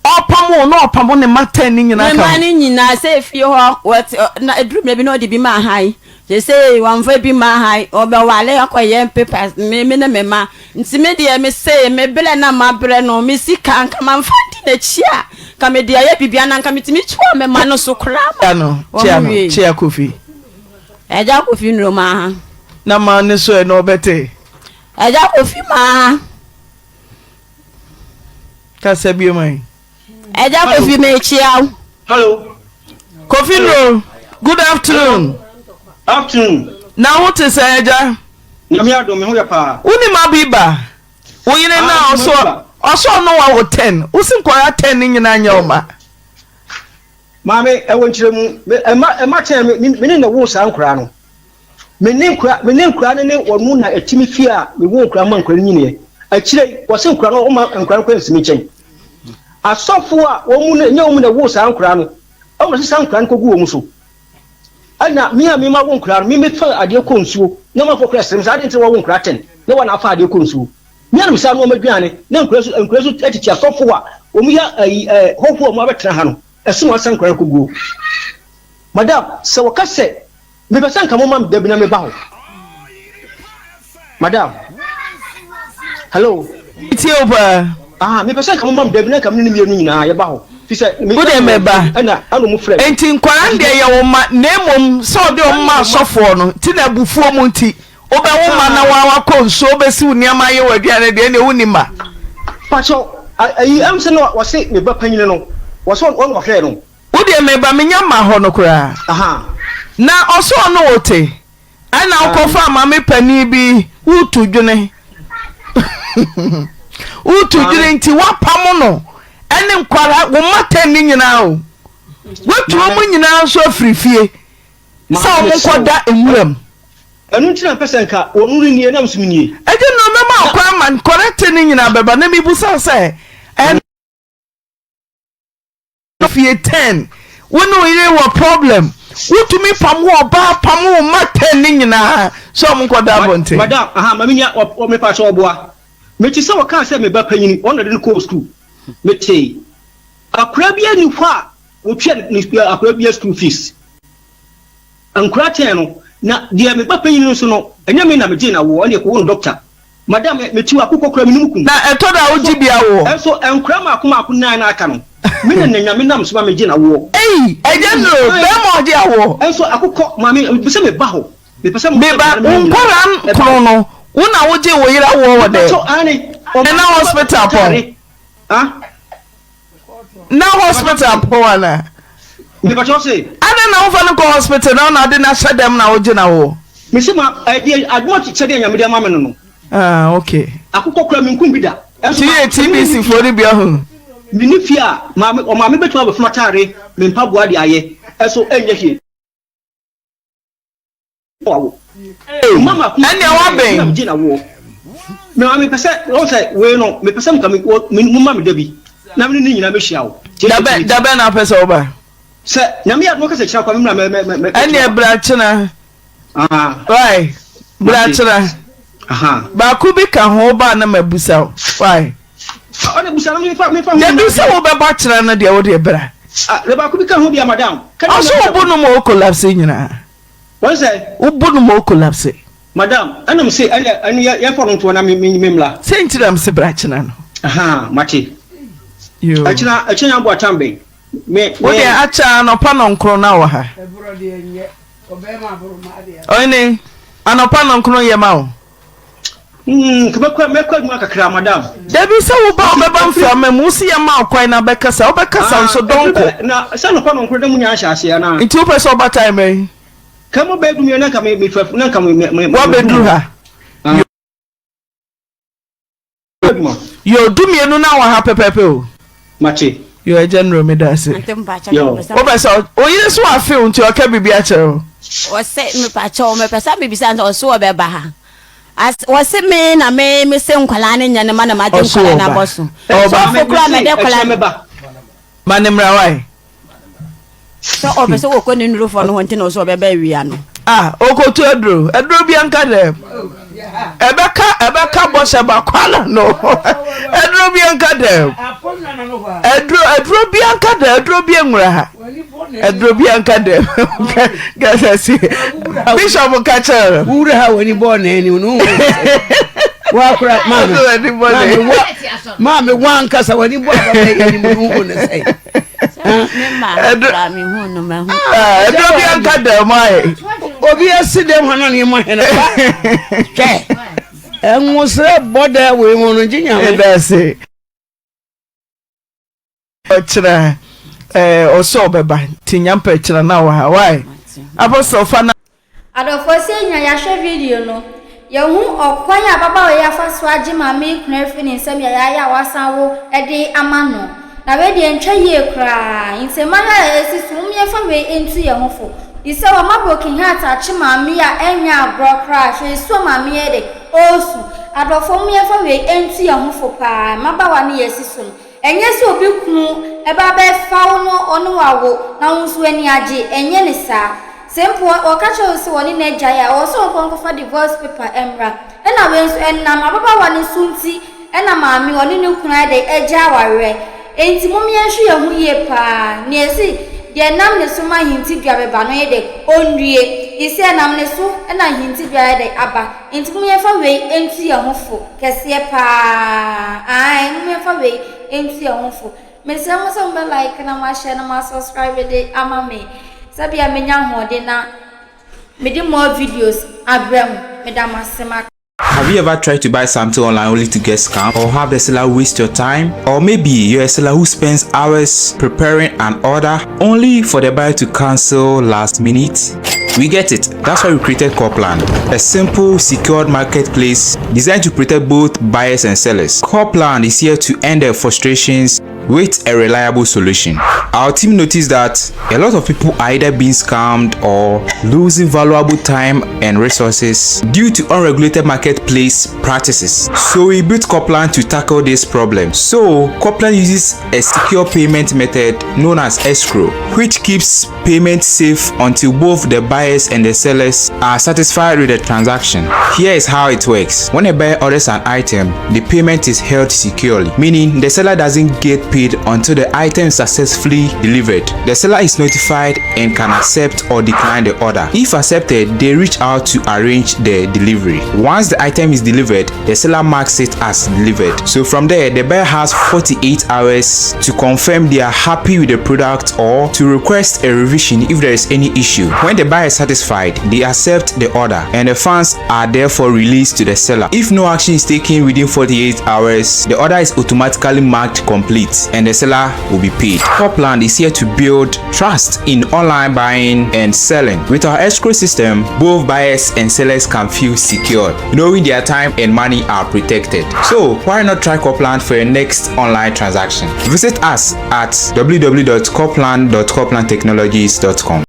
opamo no opamo ne maten ni nyina ka me ma ni nyina se fie ho what na edru me bi no de bi ma hai je say wan fa bi ma hai obe wale akoye papers me ne me ma nti me de me say me bele na ma bre no me sika anka man fa di na chia ka me de ya bibia na anka metimi chuo me ma no so kra ma no chia kofi eja kofi no ma na ma ne so e no bete eja kofi ma ka se bi mai eja kofi me chia hello kofi no good afternoon na what is eja na me ado me ho ya pa uni ma biba oyine na oso no wa wo 10 usin kwara 10 ni nyina nya oma maame e won kire mu ema chen me na wo san kura no me nin kura ne wonu na etimi fi a me wo kura man kwara nyine a kire wo sin kura no o ma nkura ko nsimi chen asofo a wo mu na nya wo mu na wo san kura no o mo san kura ko gu wo mu so ana mi ma won kura mi me fa ade ko nsuo na ma fo kura sem sa ade nti wo won kura 10 na wa na fa ade ko nsuo mi anum sa no ma duane na nkura su etitia sofo a o mu ya hofo mo abetra ha no esu wa san kura ko go madam se wo kase me be san ka mo mam dabi na me ba ho madam hello Ethiopia me be san ka mo mam dabi na ka me ni mienu nyina ye ba ho Bude meba enti nkwara nde ye wo ma nemom so de o ma sofo no ti na bufuo mu nti obe wo ma na wa konso obesi uniama ye waduane de ne wuni ma pacho ayi am se no wose me ba panyine no wose on wo hwe no bude meba menya ma ho no kura na oso no wote ana ukofa ma me pani bi utu dwene nti wa pamo no ene nkwara wo mata ni nyina o wetu mo nyina so afrifie sa mo koda enwuram enu ntina pesenka onuru ni enam sumnie eje no mema akwa man correct ni nyina beba na mi busa se en fie 10 wono ire wo problem wutu mi pamo oba pamo mata ni nyina so mo koda bonte madam mami nya o me pa so oboa me ti se wo kan se me ba panyini on de ko school mete akura bia ni kwa wo twa ni akura bia school fees ankura ten no na dia me papa yin so no enya me na me je na wo ne ko won doctor madam me tu akoko kura minum kum na eto da wo gibia wo enso enkura ma nan na aka no me na nyame nam so ma me gina wo ejenro be mo de awo enso akoko ma me pese me ba ho me pese me ba nkora nkro no wo na wo je wo yira wo wo de so ani na hospital po na hospital po wala me ba cho say ana na wo fa no ko hospital na de na shadam na wo gina wo me se ma admot chede nyame de ma me no okay akoko kura minkum bi da TBC for the biahu minifia ma me betu abafuna tare me mpaboa de aye eso enye hie mama ene wa ben gina wo me ma me pese o say we no me pese mka me mama me dabi na me ni nyina me hia wo dabe na pese oba se nyame ya no ka se kira kwa me na ene bra chena why bra chena ba ku bi ka ho ba na mabusa why ona busa na me fa ya bi se wo be ba chena na de wo de bra le ba ku bi ka ho bia madam also wo bunu mo collapse nyina wọ́n sẹ́. o bunu mo collapse. madam ẹnum sẹ ẹni yẹ fọdún tó na mímla. sẹ n tira mi sẹ bẹrẹ akyina no. mati. yoo akyina bọ atambe. o de akya anọpa nọnkoro na wọ ha. ọyini anọpa nọnkoro yẹ ma o. mẹkọ ẹdun akakra madam. dabi sẹ wo ba ọbẹ ba nfẹ ọmọ mu si yẹ ma ọkọ na bẹkasa ọbẹkasa nso dọnkọ. na sẹ anọpa nọnkoro dẹ mu nya ahyẹ ase na. nti o pẹ sẹ ọba time ẹ. kama bedroom yana kama me na kama wa bedroom ha yo dumie no na wa ha pepepe o machi yo a general me da se yo o be so o yire so afi unti o ka bibi a chere o se me pa cho me pesa bibi san o so be ba ha as o se me na me se nkwala ne nya ne ma na ma de nkwala na boso o ba fokura me de kwala me ba manemra wai so o be so wo ko ni nuru fo no honti no so be ba wi ano okoto edro bi anka dem ebeka bose ba kwala no edro bi anka dem edro bi anka dem edro bi enwura ha edro bi anka dem gasasi bishop kacher wura ha woni bo na eni no wa kura mama wanka sa woni bo ba eni mu no sai edro bi anka dem ai obi asidem hana ni mo hena ke enwusre boda we wonu jinya e da se ochra oso beba tinyampa chira na wa why apostle fana adofo se nya ya hwe video no ye hu okwan ababa we ya faso age mama ikuna afi ni nsem ya wasanwo ede amano na we de ntwa ye kra insemara esi sum ye fa we entu ye hofo ise wa mabroken heart achi mami ya enya abro crash so mami e de osu adofo mu ye fa we entu ya hofo pa mabawa ne yesiso enye se obi kunu e ba be fa no onu wawo na unsu ani age enye ne sa sempo o ka cho se woni na gya ya o so nkonko fa divorce paper emra e na we nsu en na mabawa ne sunti e na mami woni ne kunu de egya ware enti mu ye hwe ye hu ye pa ne esi ye nam ne so ma hinti bia beba no ye de onwie ise nam ne so na hinti bia de aba enti mu ye fa we entu ye hofo kese pa ai mu ye fa we entu ye hofo me se mo so mba like na ma share na ma subscribe de ama me sabia me nya hode na me di more videos abrem me da masema. Have you ever tried to buy something online only to get scammed, or have the seller waste your time? Or maybe you're a seller who spends hours preparing an order only for the buyer to cancel last minute? We get it. That's why we created Copland, a simple, secured marketplace designed to protect both buyers and sellers. Copland is here to end their frustrations with a reliable solution. Our team noticed that a lot of people are either being scammed or losing valuable time and resources due to unregulated marketplace practices. So we built Copland to tackle this problem. So Copland uses a secure payment method known as escrow, which keeps payment safe until both the buyers and the sellers are satisfied with the transaction. Here is how it works. When a buyer orders an item, the payment is held securely, meaning the seller doesn't get paid paid until the item is successfully delivered. The seller is notified and can accept or decline the order. If accepted, they reach out to arrange the delivery. Once the item is delivered, the seller marks it as delivered. So from there, the buyer has 48 hours to confirm they are happy with the product or to request a revision if there is any issue. When the buyer is satisfied, they accept the order and the funds are therefore released to the seller. If no action is taken within 48 hours, the order is automatically marked complete and the seller will be paid. Copland is here to build trust in online buying and selling. With our escrow system, both buyers and sellers can feel secure, knowing their time and money are protected. So why not try Copland for your next online transaction? Visit us at www.copland.coplandtechnologies.com.